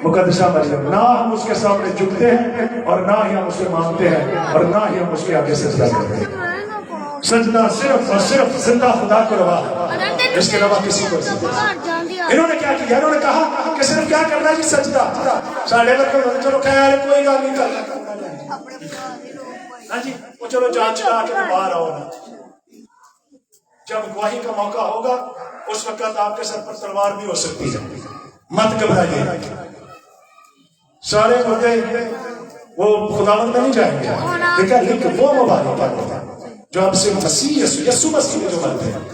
मुकद्दसा मरियम, ना हम उसके सामने झुकते हैं और ना ही हम उसे मांगते हैं और ना ही हम उसके आगे सजदा करते हैं। सजदा सिर्फ और सिर्फ जिंदा खुदा को रवा है, इसके अलावा किसी को नहीं। इन्होंने क्या किया? इन्होंने कहा कि सिर्फ क्या करना है जी? सजदा। साढ़े वर्कर होते चलो खैर कोई गल नहीं करना हाँ जी, वो चलो जांच करा के बाहर आओ ना। जब गवाही का मौका होगा उस वक्त आपके सर पर तलवार भी हो सकती है, मत घबराइए। सारे मुर्दे वो खुदावंद में नहीं जाएंगे, लेकिन वो मुबारक जो आपसे मसीह यीशु मसीह में जो बनते हैं।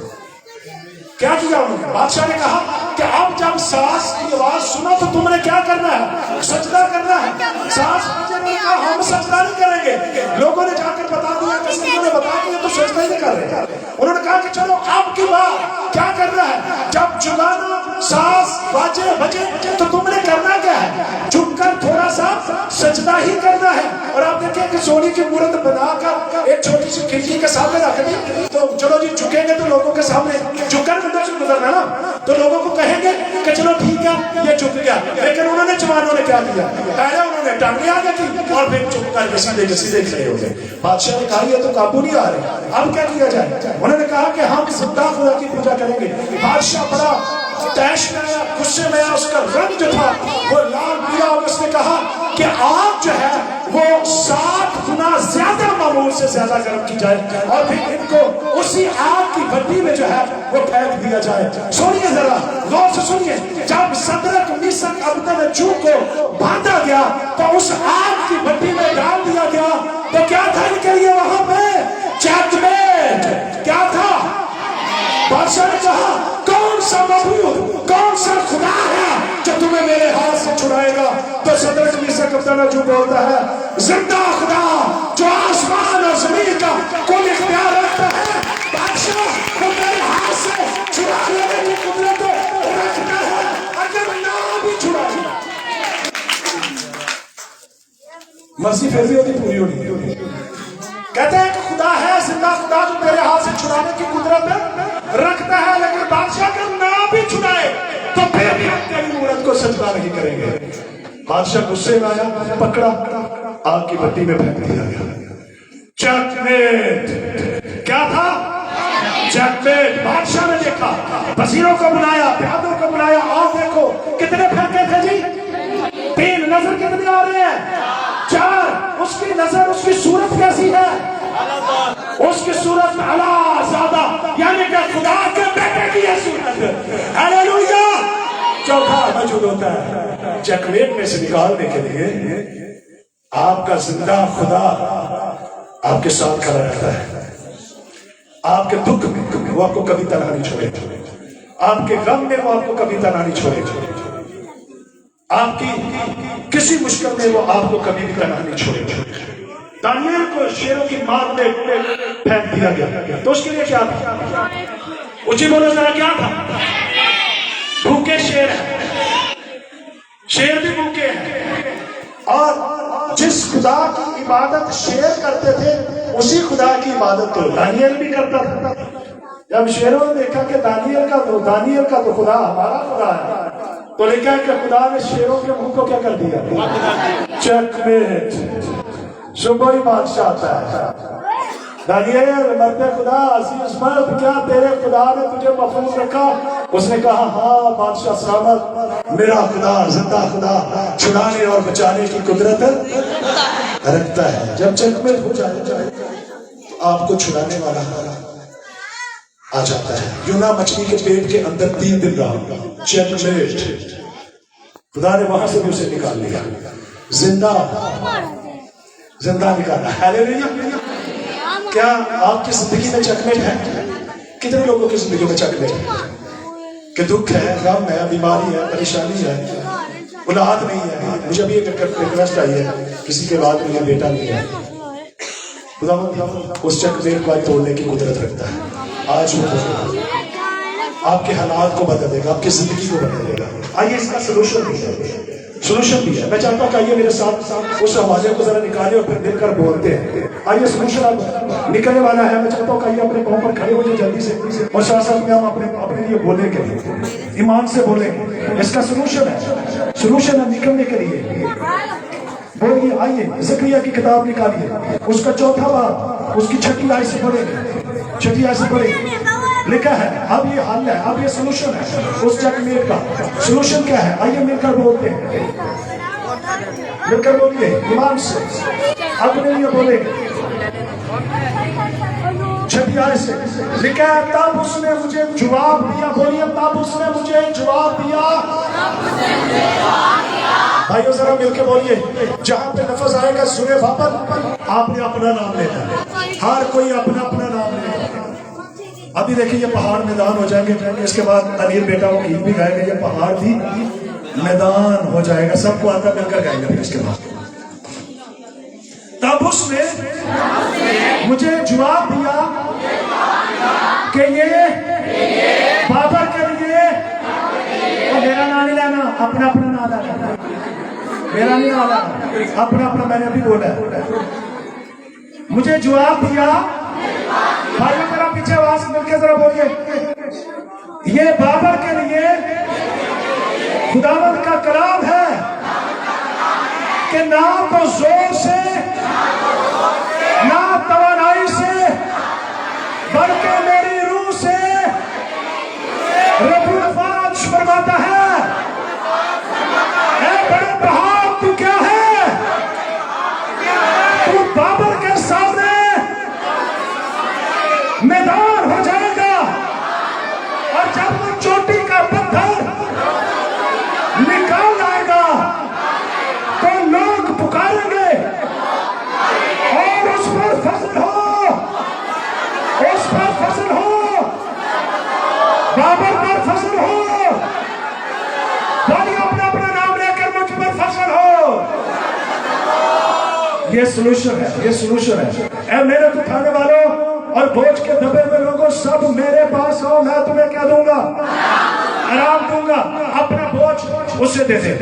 क्या किया उन्होंने? बादशाह ने कहा कि अब जब सास की आवाज सुना तो तुमने क्या करना है? सजदा करना है। सास ने कहा हम सजदा नहीं करेंगे। लोगों ने जाकर बता दिया, कसदियों ने बता दिया तो सजदा ही नहीं कर रहे। उन्होंने कहा कि चलो आपकी बात क्या करना है? जब जुगाना सास बाजे बजे तो तुमने करना क्या है? झुककर थोड़ा सा सजदा ही करना है। और आप देखिए कि सोने की मूर्त बनाकर एक छोटी सी खिड़की के सामने रख दी, तो चलो जी झुकेंगे तो लोगों के सामने झुककर अंदर से गुजरना ना, तो लोगों को कहेंगे कि चलो ठीक है ये झुक गया। लेकिन उन्होंने जवानों ने क्या किया? पहले उन्होंने टांगे आगे की और फिर चुप करके सीधे सीधे खड़े हो गए। बादशाह ने कहा ये तो काबू नहीं आ रहे, अब क्या किया जाए? उन्होंने कहा कि हम जिंदा खुदा की पूजा करेंगे। बादशाह बड़ा तैश में आया, गुस्से में आया, उसका रंग जो था वो लाल पीला, और उसने कहा कि आग जो है वो 7 गुना ज्यादा मामूल से ज्यादा गर्म की जाए और फिर इनको उसी आग की भट्टी में जो है वो फेंक दिया जाए। सुनिए जरा गौर से सुनिए, जब सदरक मिशक अबदनजू को बांधा गया तो उस आग की भट्टी में डाल दिया गया, तो क्या था इनके लिए वहां पे? चेकमेट। क्या था? बादशाह ने कहा कौन सा मबूद, कौन सा खुदा है जो तुम्हें मेरे हाथ से छुड़ाएगा? तो सदरक मिशक अबदनजू बोलता है जिंदा खुदा जो आसमान और जमीन का कुल इख्तियार रखता है, बादशाह को मेरे हाथ से छुड़ा लेने की कुदरत रखता है, अगर ना भी छुड़ाए। मर्जी फिर भी होती पूरी होनी। कहते हैं कि खुदा है जिंदा खुदा जो तेरे हाथ से छुड़ाने की कुदरत रखता है, लेकिन बादशाह अगर ना भी छुड़ाए तो फिर भी हम तेरी मूरत को सजदा नहीं करेंगे। बादशाह गुस्से में आया, पकड़ा, आग की भट्टी में फेंक दिया गया। चेकमेट। क्या था? चेकमेट। बादशाह ने देखा, वजीरों को बुलाया, प्यादों को बुलाया, और देखो कितने फेंके थे जी? 3। नजर कितने आ रहे हैं? 4। उसकी नजर, उसकी सूरत कैसी है? उसकी सूरत अला ज्यादा, यानी कि खुदा के बेटे की है सूरत। हालेलुया। चौथा मौजूद होता है चेकमेट में से निकालने के लिए आपका जिंदा खुदा आपके साथ खड़ा रहता है। आपके दुख में वो आपको कभी तनहा नहीं छोड़ेगा, आपके गम में वो आपको कभी तनहा नहीं छोड़ेगा, आपकी किसी मुश्किल में वो आपको कभी भी तनहा नहीं छोड़ेगा। दानियल को शेरों की मार में फेंक दिया गया, तो उसके लिए क्या था? ऊंची बोलो जरा, क्या था? भूखे शेर है, शेर भी भूखे हैं। और जिस खुदा की इबादत शेर करते थे उसी खुदा की इबादत तो दानियल भी करता था। जब शेरों ने देखा कि दानियल का तो खुदा हमारा खुदा है, तो लिखा है कि खुदा ने शेरों के मुंह को क्या कर दिया? चेकमेट। सुबह ही बादशाह आता है, दानियल मरते खुदा अजीज मर्द, क्या तेरे खुदा ने तुझे महफूज रखा? उसने कहा हाँ बादशाह सलामत, मेरा खुदा जिंदा खुदा छुड़ाने और बचाने की कुदरत रखता है। जब चेकमेट हो जाए तो आपको छुड़ाने वाला आ जाता है। यूना मछली के पेट के अंदर 3 दिन रहा, चेकमेट। खुदा ने वहां से भी उसे निकाल लिया, जिंदा निकाला। हालेलुया। क्या आपकी जिंदगी में चेकमेट है? कितने लोगों की जिंदगी में चेकमेट है कि दुख है, गम है, बीमारी है, परेशानी है, औलाद नहीं है? मुझे अभी एक रिक्वेस्ट आई है, किसी के बाद मुझे बेटा नहीं है। खुदा उस चेकमेट को तोड़ने की कुदरत रखता है। आज वो आपके हालात को बदल देगा, आपकी जिंदगी को बदल देगा। आइए इसका सोल्यूशन भी है, मैं चाहता हूँ कि आइए मेरे साथ उस हवाले को जरा निकाले और फिर मिलकर बोलते हैं। आइए सोल्यूशन अब निकलने वाला है। मैं चाहता हूँ कि आइए अपने पाँव पर खड़े हो जाए जल्दी से, और साथ साथ में हम अपने लिए बोलेंगे, ईमान से बोलेंगे। इसका सोल्यूशन है निकलने के लिए। बोलिए, आइए ज़करिया की किताब निकालिए, उसका 4था बाब, उसकी 6ठी आयत से पढ़ेंगे, 6ठी आयत से पढ़ेंगे। लिखा है अब ये हल है, अब ये सोल्यूशन है। उस चेकमेट का सोल्यूशन क्या है? आइए मिलकर बोलते हैं। मिलकर बोलिए ईमान से, अपने लिए बोले। 6 आयत से लिखा है, तब उसने मुझे जवाब दिया, बोलिए तब उसने मुझे जवाब दिया। भाइयों जरा मिलकर बोलिए, जहां पे लफ्ज आएगा सुने बाबर, आपने अपना नाम लेना है, हर कोई अपना अपना नाम लेना। अभी देखिए ये पहाड़ मैदान हो जाएंगे, इसके बाद अनिल बेटा वो गीत भी गाएगा, ये पहाड़ भी मैदान हो जाएगा, सबको आता मिलकर गाएंगे। फिर इसके बाद तब उसने मुझे जवाब दिया कि ये बाबर के लिए, और मेरा नाम नहीं लाना, अपना अपना नाम लाना, मेरा नहीं नाम लाना, अपना अपना, मैंने अभी बोला है। मुझे जवाब दिया, भाइयों मेरा पीछे आवाज मिलकर जरा बोलिए, ये बाबर के लिए खुदावंद का कलाम है कि ना तो जोर से ना तवानाई से, बल्कि मेरी रूह से रब्बुल फाज फरमाता है, ऐ बड़े पहाड़ तू क्या है, तू बाबर के सामने मैदान हो जाएगा, और जब वो चोटी का पत्थर निकाल आएगा तो लोग पुकारेंगे और उस पर फसल हो, उस पर फसल हो, बाबर पर फसल हो, बोलिए अपना अपना नाम लेकर मुझ पर फसल हो। ये सोल्यूशन है, ये सोल्यूशन है। ऐ मेरे उठाने वालों और बोझ के दबे हुए लोगों, सब मेरे पास आओ, मैं तुम्हें क्या दूंगा, आराम दूंगा। अपना बोझ उसे दे दे,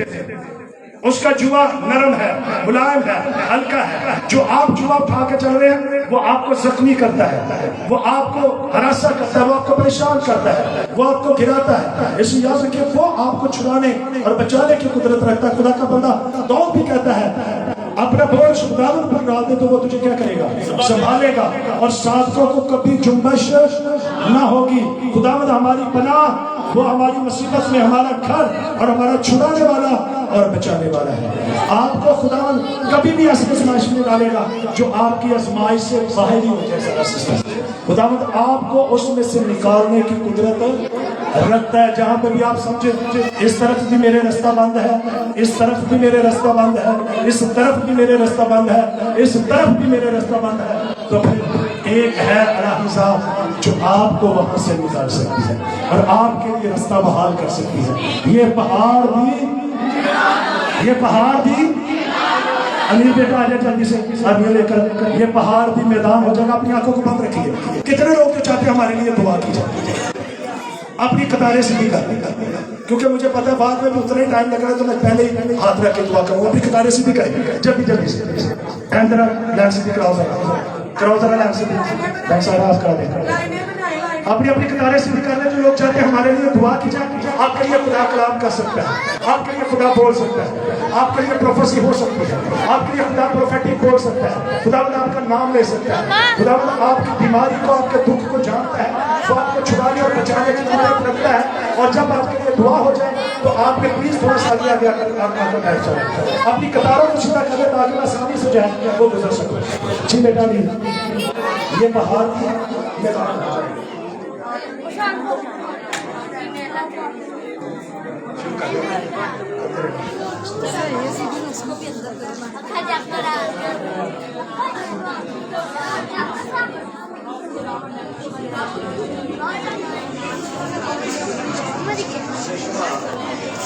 उसका जुआ नरम है, मुलायम है, हल्का है। जो आप जुआ उठा के चल रहे हैं वो आपको जख्मी करता है, वो आपको हरासा करता है, वो आपको परेशान करता है, वो आपको गिराता है। इसलिए याद रखिए, वो आपको छुड़ाने और बचाने की कुदरत रखता है। खुदा का बंदा दाऊद भी कहता है, अपना बोझ खुदावंद पर डाल दे तो वो तुझे क्या करेगा, संभालेगा, और साधकों को कभी जुम्बश ना होगी। खुदावंद हमारी पनाह, वो हमारी मुसीबत में हमारा घर और हमारा छुड़ाने वाला और बचाने वाला है। आपको खुदावंद कभी भी ऐसी आजमाइश में डालेगा जो आपकी आजमाइश से बाहर ही हो जाए। खुदावंद आपको उसमें से निकालने की कुदरत रखता है। जहां पे भी आप समझे इस तरफ भी मेरे रास्ता बंद है, इस तरफ भी मेरे रास्ता बंद है, इस तरफ भी मेरे रास्ता बंद है, इस तरफ भी मेरे रास्ता बंद है, तो फिर एक है अल्लाह साहब जो आपको वहां से निकाल सकती है और आपके लिए रास्ता बहाल कर सकती है। ये पहाड़ भी अनिल बेटा आ जाए जल्दी से, आदमी लेकर, ये पहाड़ भी मैदान हो जाएगा। अपनी आंखों को बंद रखिए। कितने लोग जो चाहते हैं हमारे लिए दुआ की जाए, अपनी कतारें सीधी कर, क्योंकि मुझे पता है बाद में भी उतना ही टाइम लग रहा है, तो मैं पहले ही हाथ रख के दुआ करूँ। अपनी कतारें सीधी करें जल्दी से। लैंड सीधी कराओ जरा लैंड सीधी, बैंक सारा आप करा दें। अपनी अपनी कतारें सीधी कर रहे। जो लोग चाहते हैं हमारे लिए दुआ की जाए, आपके लिए खुदा कलाम कर सकता है, आपके लिए खुदा बोल सकता है, आपके लिए प्रोफेसी हो सकती है, आपके लिए खुदा प्रोफेटिक बोल सकता है, खुदा आपका नाम ले सकता है, खुदा आपकी बीमारी को, आपके दुख को जानता है, वो आपको छुड़ाने और बचाने की जरूरत रखता है। और जब आपके लिए दुआ हो जाए तो आपने प्लीज थोड़ा सा आगे बैठ जाए, अपनी कतारों को सीधा कर ले ताकि आसानी से जाए वो गुजर सके। जी बेटा, नहीं ये पहाड़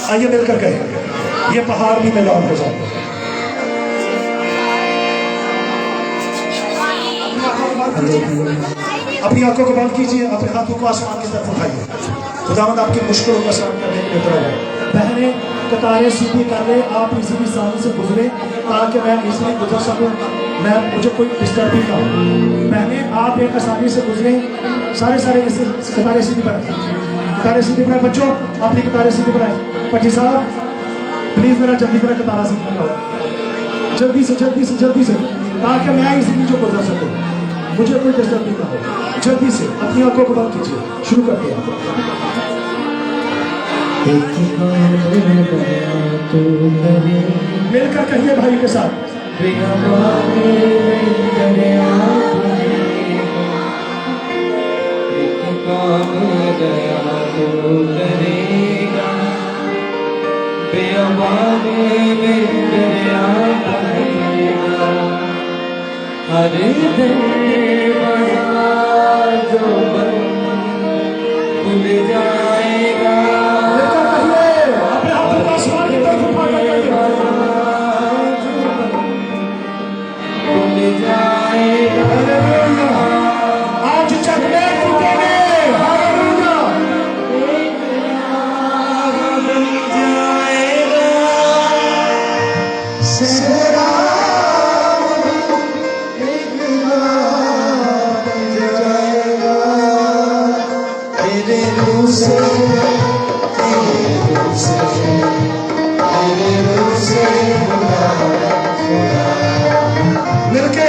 आइए मिलकर कहें, ये पहाड़ भी मैदान हो जाए। अपनी आंखों को बंद कीजिए, अपने हाथों को आसमान की तरफ उठाइए। खुदावंद आपकी मुश्किलों का सामना करने के लिए उतरा है। बहने कतारें सीधी कर ले, आप इसी सामने से गुजरे ताकि मैं इसलिए गुजर सकूं, मुझे कोई डिस्टर्बिंग ना हो। बहने आप एक आसानी से गुजरे, सारे इसे कतारें सीधी बनाए, कतारें सीधी बनाए। बच्चों अपनी कतारें सीधी बनाए। पट्टी साहब प्लीज मेरा जल्दी मेरा कतारा सीधी बनाओ, जल्दी से ताकि मैं इसी जो गुजर सकूं, मुझे कोई डिस्टर्बिंग ना हो। जल्दी से अपनी आंखों को बंद कीजिए, शुरू करते हैं। मिलकर कहिए भाई के साथ। हर दिन जो भूल जाएगा मिलकर कहिए, अपने हाथों को आसमान की तरफ उठाकर कहिए। भूल जाएगा आज चकने टूटेंगे। हालेलुया। भूल जाएगा मिलके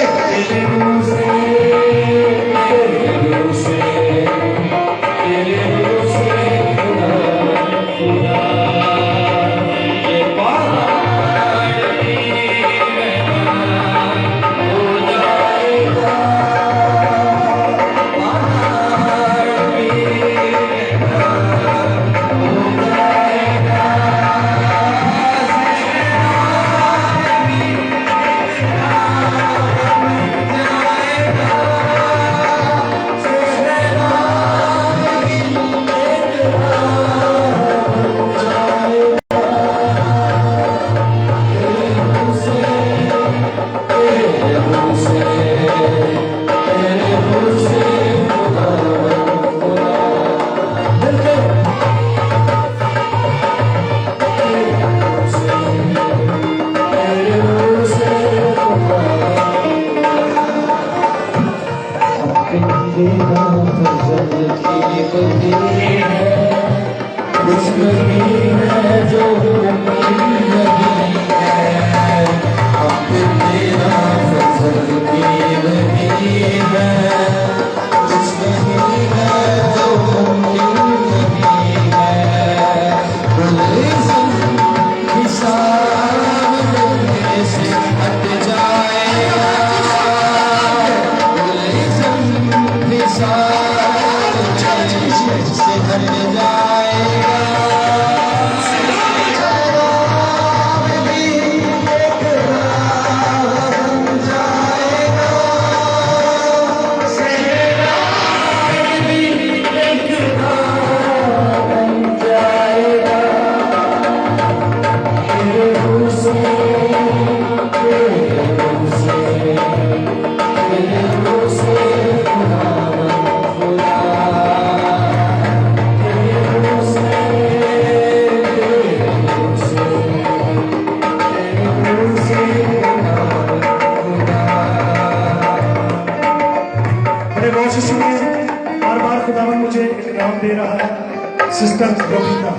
सिस्टर रोबिना,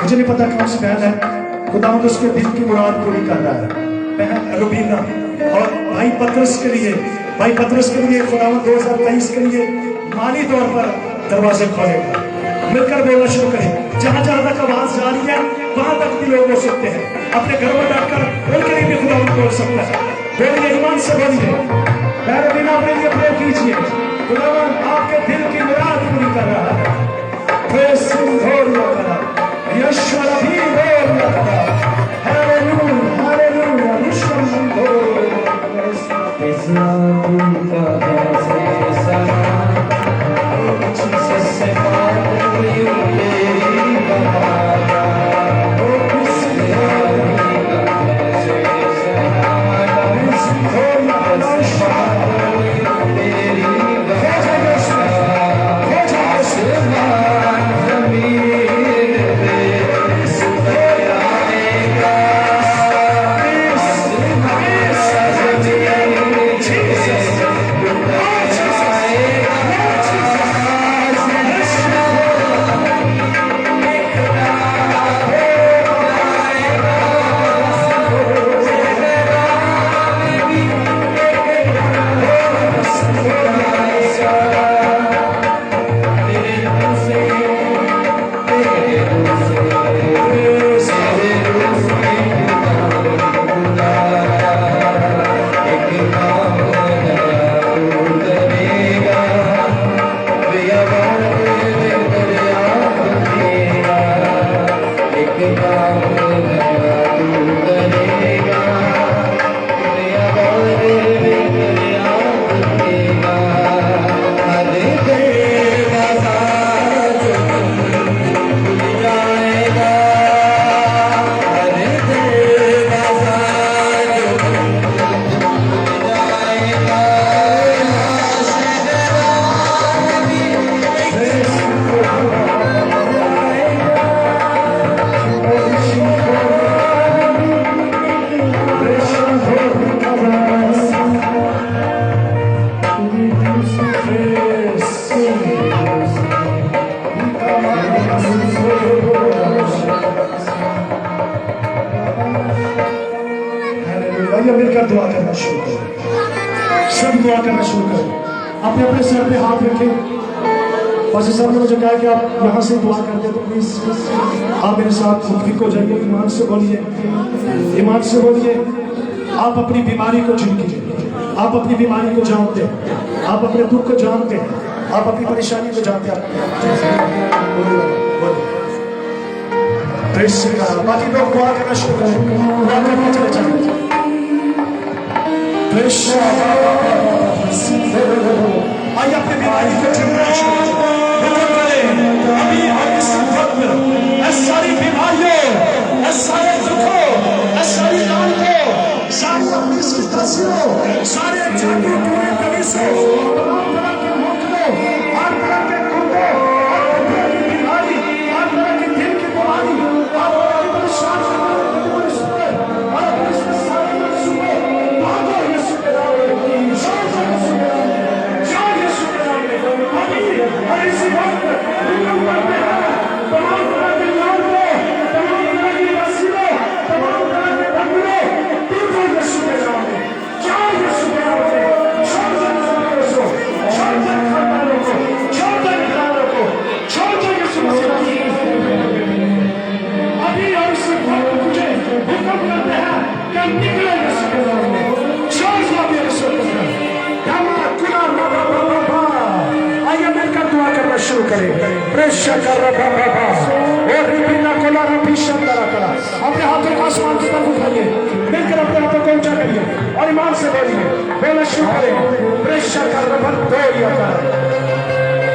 मुझे नहीं पता कौन सी बहन है, खुदावंद उसके दिल की मुराद पूरी कर रहा है। बहन रोबिना और भाई पतरस के लिए खुदावंद 2023 के लिए माली तौर पर दरवाजे खोलेगा। मिलकर बोलना शुरू करें। जहां जहां तक आवाज जा रही है वहां तक भी लोग हो सकते हैं। अपने घरों में बैठकर उनके लिए भी खुदावंद बोल सकता है। बोलिए, ईमान से बोलिए। रोबिना अपने लिए प्रे कीजिए। खुदावंद आपके दिल की मुराद पूरी कर रहा है। आइए मिलकर दुआ करना शुरू करें, सब दुआ करना शुरू करें। अपने अपने सर पे हाथ रखें। पास्टर साहब ने मुझे कहा कि आप यहाँ से दुआ करते तो प्लीज आप मेरे साथ मुतफिक हो जाइए। ईमान से बोलिए, ईमान से बोलिए। आप अपनी बीमारी को झुमकिए, आप अपनी बीमारी को जानते हैं, आप अपने दुख को जानते हैं, आप अपनी परेशानी को जानते हैं। बाकी लोग दुआ करना शुरू करें, दुआ करना चले जाए। आइए अपनी बीमारी को झुमना शुरू करें। अभी और इस वक्त में सारी बीमारियों, सारे दुखों, सारी लालकों, सारी अपनी तस्वीरों, सारे जाति पूरे कलीसियों, तमाम तरह के मुकदों, हर तरह के कुंडों, हर तरह की बीमारी, हर तरह की दिल की बीमारी, हर तरह की परेशानी, और अपने सारे मंसूबे भागो यीशु के नाम में, जाओ यीशु के नाम में। अभी और इसी वक्त हुक्म करते हैं तमाम तरह के लालकों, तमाम तरह की वसीलों, तमाम तरह के बंधनों, टूटो यीशु के नाम में, जाओ यीशु के नाम में। अभी और इस वक्त मुझे हुक्म करते हैं कि निकले यीशु के नाम में, आइए मिलकर दुआ करना शुरू करें। अपने हाथों को आसमान की तरफ उठाइए, मिलकर अपने हाथों को ऊंचा करिए और ईमान से बोलिए, बोलना शुरू करें।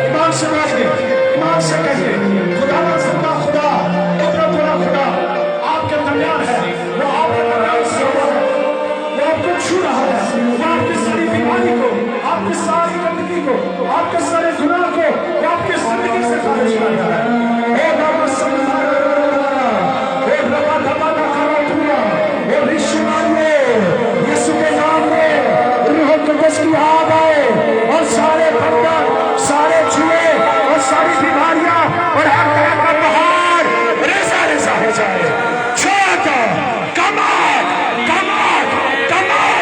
ईमान से बोलिए, ईमान से कहिए, खुदा जिंदा खुदा, कुदरत वाला खुदा आपके दरमियान है। वो आपके दरमियान से हुआ है, वो आपको छू रहा है, वो आपकी सारी बीमारी को, आपकी सारी गंदगी को, आपके सारे गुनाह को, वो आपकी जिंदगी से खारिज कर रहा है। यीशु के नाम में रूह कुद्दूस की आग आए और सारे बंधन, सारे छुए और सारी बीमारियां और हर तरह का पहाड़ रेजा रेजा हो जाए। छोड़ो कमाल कमाल कमाल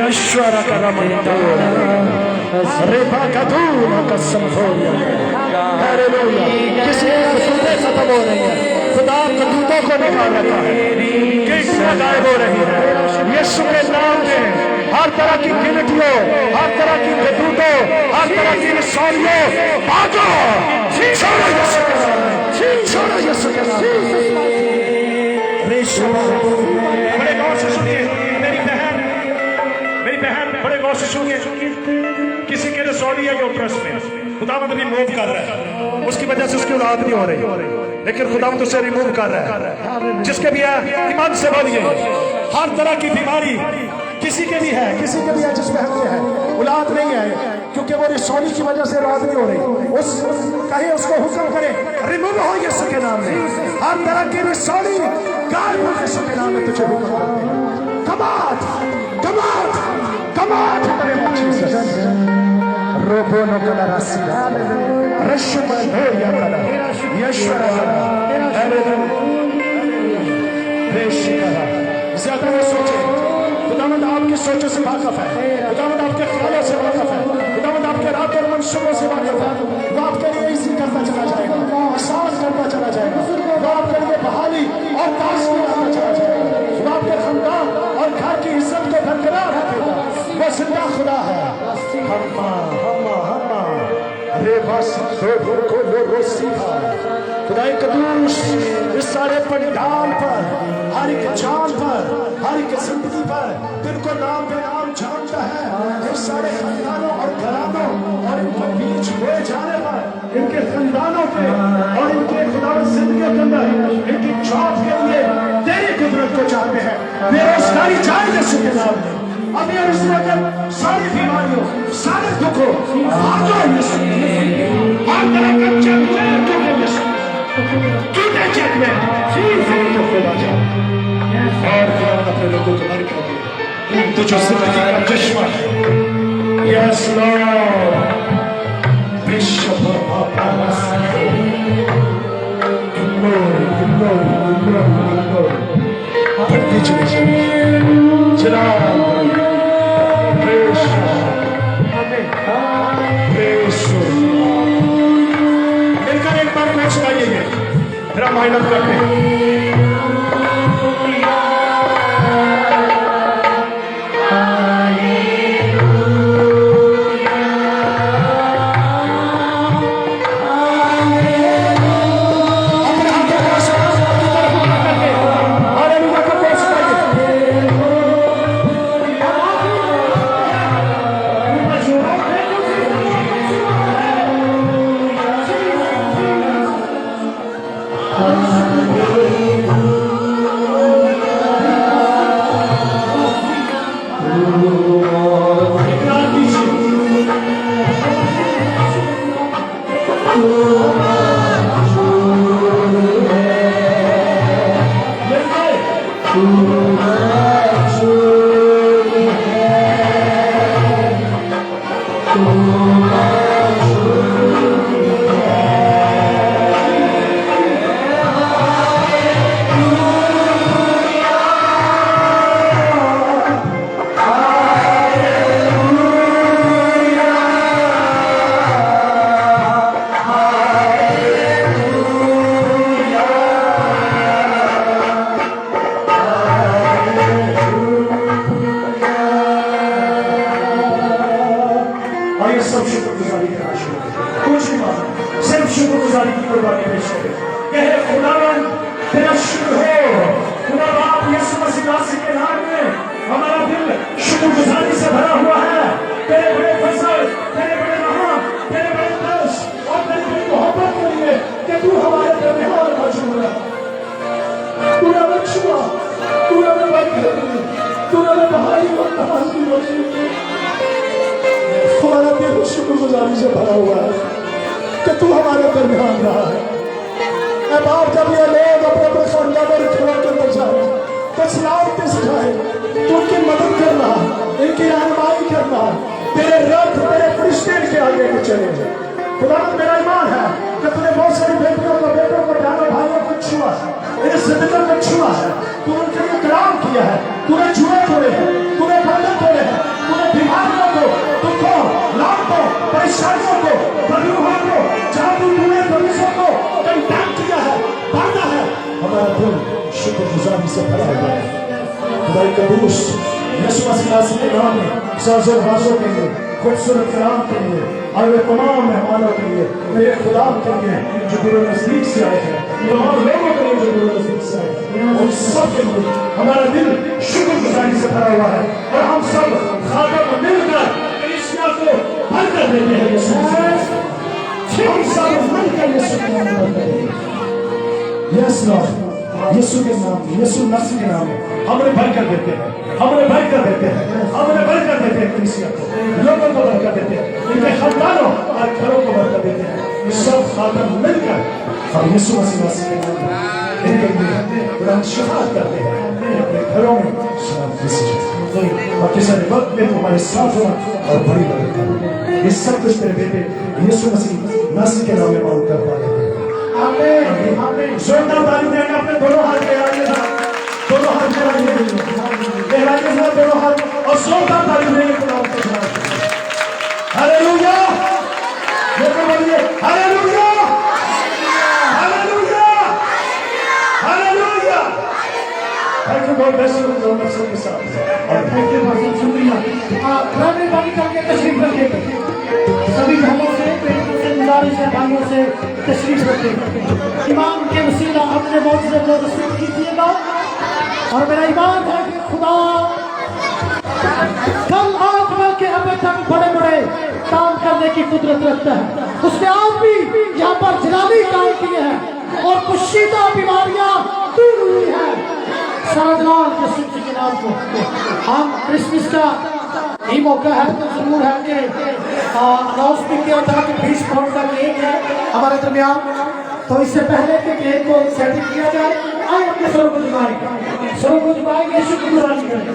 ईश्वर का नाम रेपा का दूर कसम हो किसी खत्म हो रही है, खुदा कदूतों को निकाल रखा है, गिनतियां गायब हो रही है। यीशु के नाम में हर तरह की गिनतियों, हर तरह की कदूतों, हर तरह की निशानियों भागो, छोड़ो यीशु के नाम, छोड़ो यीशु के नाम। बड़े गौर से सुनिए मेरी बहन, बड़े गौर से सुनिए। किसी के रसौली है यूट्रस में, खुदावंद रिमूव कर रहा है, उसकी वजह से उसकी औलाद नहीं हो रही, लेकिन खुदावंद उसे रिमूव कर रहा है। जिसके भी है ईमान से बोलिए, हर तरह की बीमारी किसी के भी है, किसी के भी है, जिस बहन के है औलाद नहीं है, क्योंकि वो रसौली की वजह से औलाद नहीं हो रही, उस कहीं उसको हुक्म करे रिमूव हो यीशु के नाम में। हर तरह की रसौली गायब हो यीशु के नाम में, तुझे हुक्म करते हैं। कमाल कमाल कमाल रोबो नो कला रासिया रश्म धोरिया कला यश्वर ज्यादा न सोचे, खुदावंद आपकी सोचों से वाकिफ है, खुदावंद आपके ख्यालों से वाकिफ है, खुदावंद आपके रात और मंसूबों से वाकिफ है। वो आपके लिए इसी करता चला जाएगा, आसान करता चला जाएगा, वो आपके लिए बहाली और ताज़गी लाता चला जाएगा, वो आपके खानदान और घर की इज्जत को बरकरार रखेगा। वो जिंदा खुदा है। खुदाई कदूस इस सारे पंडाल पर, हर एक जान पर, हर एक जिंदगी पर जिनको नाम पे नाम जानता है, इस सारे खानदानों और घरानों और इनके बीच हुए जाने पर, इनके खानदानों पे और इनके खुदावंद जिंदगी के अंदर इनकी जॉब के लिए तेरी कुदरत को चाहते हैं। बेरोजगारी जाए यीशु के नाम में, अभी और इस वक्त सारी बीमारियों, सारे दुखों भागो यीशु, हर तरह का टूटे चेक में तो खुदा जाओ और खुदा अपने लोगों को भर कर दे। तुझे जिंदगी का चश्मा है। यस लॉर्ड बढ़ती चली जाए। चला मिलकर एक बार मैच गाइए, मेरा माइनर करते हैं। हमारा दिल शुक्रगुजारी से भरा हुआ है कि तू हमारे दरमियान रहा है। मैं बाप जब ये लोग अपने अपने खानदान में खड़ा के अंदर जाए तो सलामती से जाए, तू उनकी मदद करना, इनकी रहनुमाई करना, तेरे रथ तेरे फरिश्ते इनके आगे के चले। खुदा मेरा ईमान है कि तूने बहुत सारी बेटियों को, बेटों को, बहनों भाइयों को छुआ है, इन जिंदगियों को छुआ है, तूने उनके लिए कलाम किया है, तूने जुए तोड़े हैं, तूने बंधन तोड़े हैं, तूने बीमारियों को, दुखों, लाभों, परेशानियों को, बदरूहों को, जादू टूने प्रवेशों को कंटेम किया है, बांधा है। हमारा दिल शुक्रगुजारी से भरा हुआ है। खुदाई कदूस यीशु मसीह के नाम में साजो भाषो के लिए, खूबसूरत कलाम के लिए और वे तमाम मेहमानों के लिए, मेरे खुदा के लिए जो दूर नजदीक से आए हैं, तमाम लोगों के लिए जो दूर नजदीक से आए हैं, उन सब के लिए हमारा दिल शुक्रगुजारी से भरा हुआ है और हम सब खातर मिलकर कलीसिया को भर कर देते हैं। यीशु हम सब मिलकर यीशु के नाम में करते हैं। यस लॉर्ड, यीशु के नाम, यीशु मसीह के नाम में हमने भर कर देते हैं, हमने भर कर देते हैं, हमने भर कर देते हैं कलीसिया को, लोगों को भर कर देते हैं, इनके खानदानों और घरों को भर कर देते हैं। ये सब खातर मिलकर हम यीशु मसीह के नाम में इनके लिए तुरंत शफाअत करते हैं, अपने घरों में शांति से बाकी सारे वक्त में तुम्हारे साथ होना और बड़ी मदद करना। ये सब कुछ तेरे बेटे यीशु मसीह के नाम में मांग कर पा रहे हैं। आमीन, आमीन। जोरदार ताली देंगे अपने दोनों हाथ लहराइए, दोनों हाथ लहराइए, दोनों हाथ और जोरदार ताली देंगे खुदा को। हालेलुया, बोलिए hallelujah, hallelujah, hallelujah. Thank you God bless you दोनों सबके साथ और थैंक यू बहुत शुक्रिया। ग्रामीण बाकी करके तशरीफ रखिए, सभी बहनों से, बेटियों से, गुजारिश है भाइयों से तशरीफ रखिए। ईमान के वसीला अपने मौजूद को रसूल कीजिएगा और मेरा ईमान है कि खुदा कल आज में के अब तक बड़े बड़े काम करने की कुदरत रखता है। उसने आज भी यहाँ पर जलाली काम किए हैं और पोशीदा बीमारियां दूर हुई है। साधनाल यीशु के नाम को हम क्रिसमस का ही मौका है तो जरूर है कि अनाउंस भी किया था कि 20 पाउंड का केक है हमारे दरमियान, तो इससे पहले कि केक को सेटिंग किया जाए आए अपने स्वरों को झुकाएंगे, यीशु की गुजारिश करेंगे,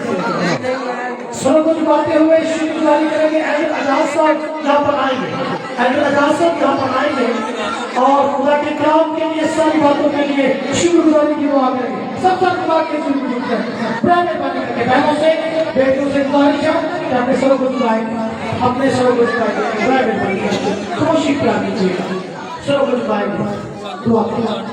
स्वरों को झुकाते हुए यीशु की गुजारिश करेंगे। एजाज साहब यहाँ पर आएंगे, एजाज साहब यहाँ पर आएंगे और खुदा के काम के लिए सारी बातों के लिए शुक्रगुजारी की दुआ करेंगे। सब खुदा के पुराने पानी करके बहनों से बेटियों से गुजारिश है कि अपने सरों को झुकाएंगे, अपने सरों को झुकाएंगे, खामोशी करा दीजिएगा, सरों को झुकाएंगे, दुआ करें।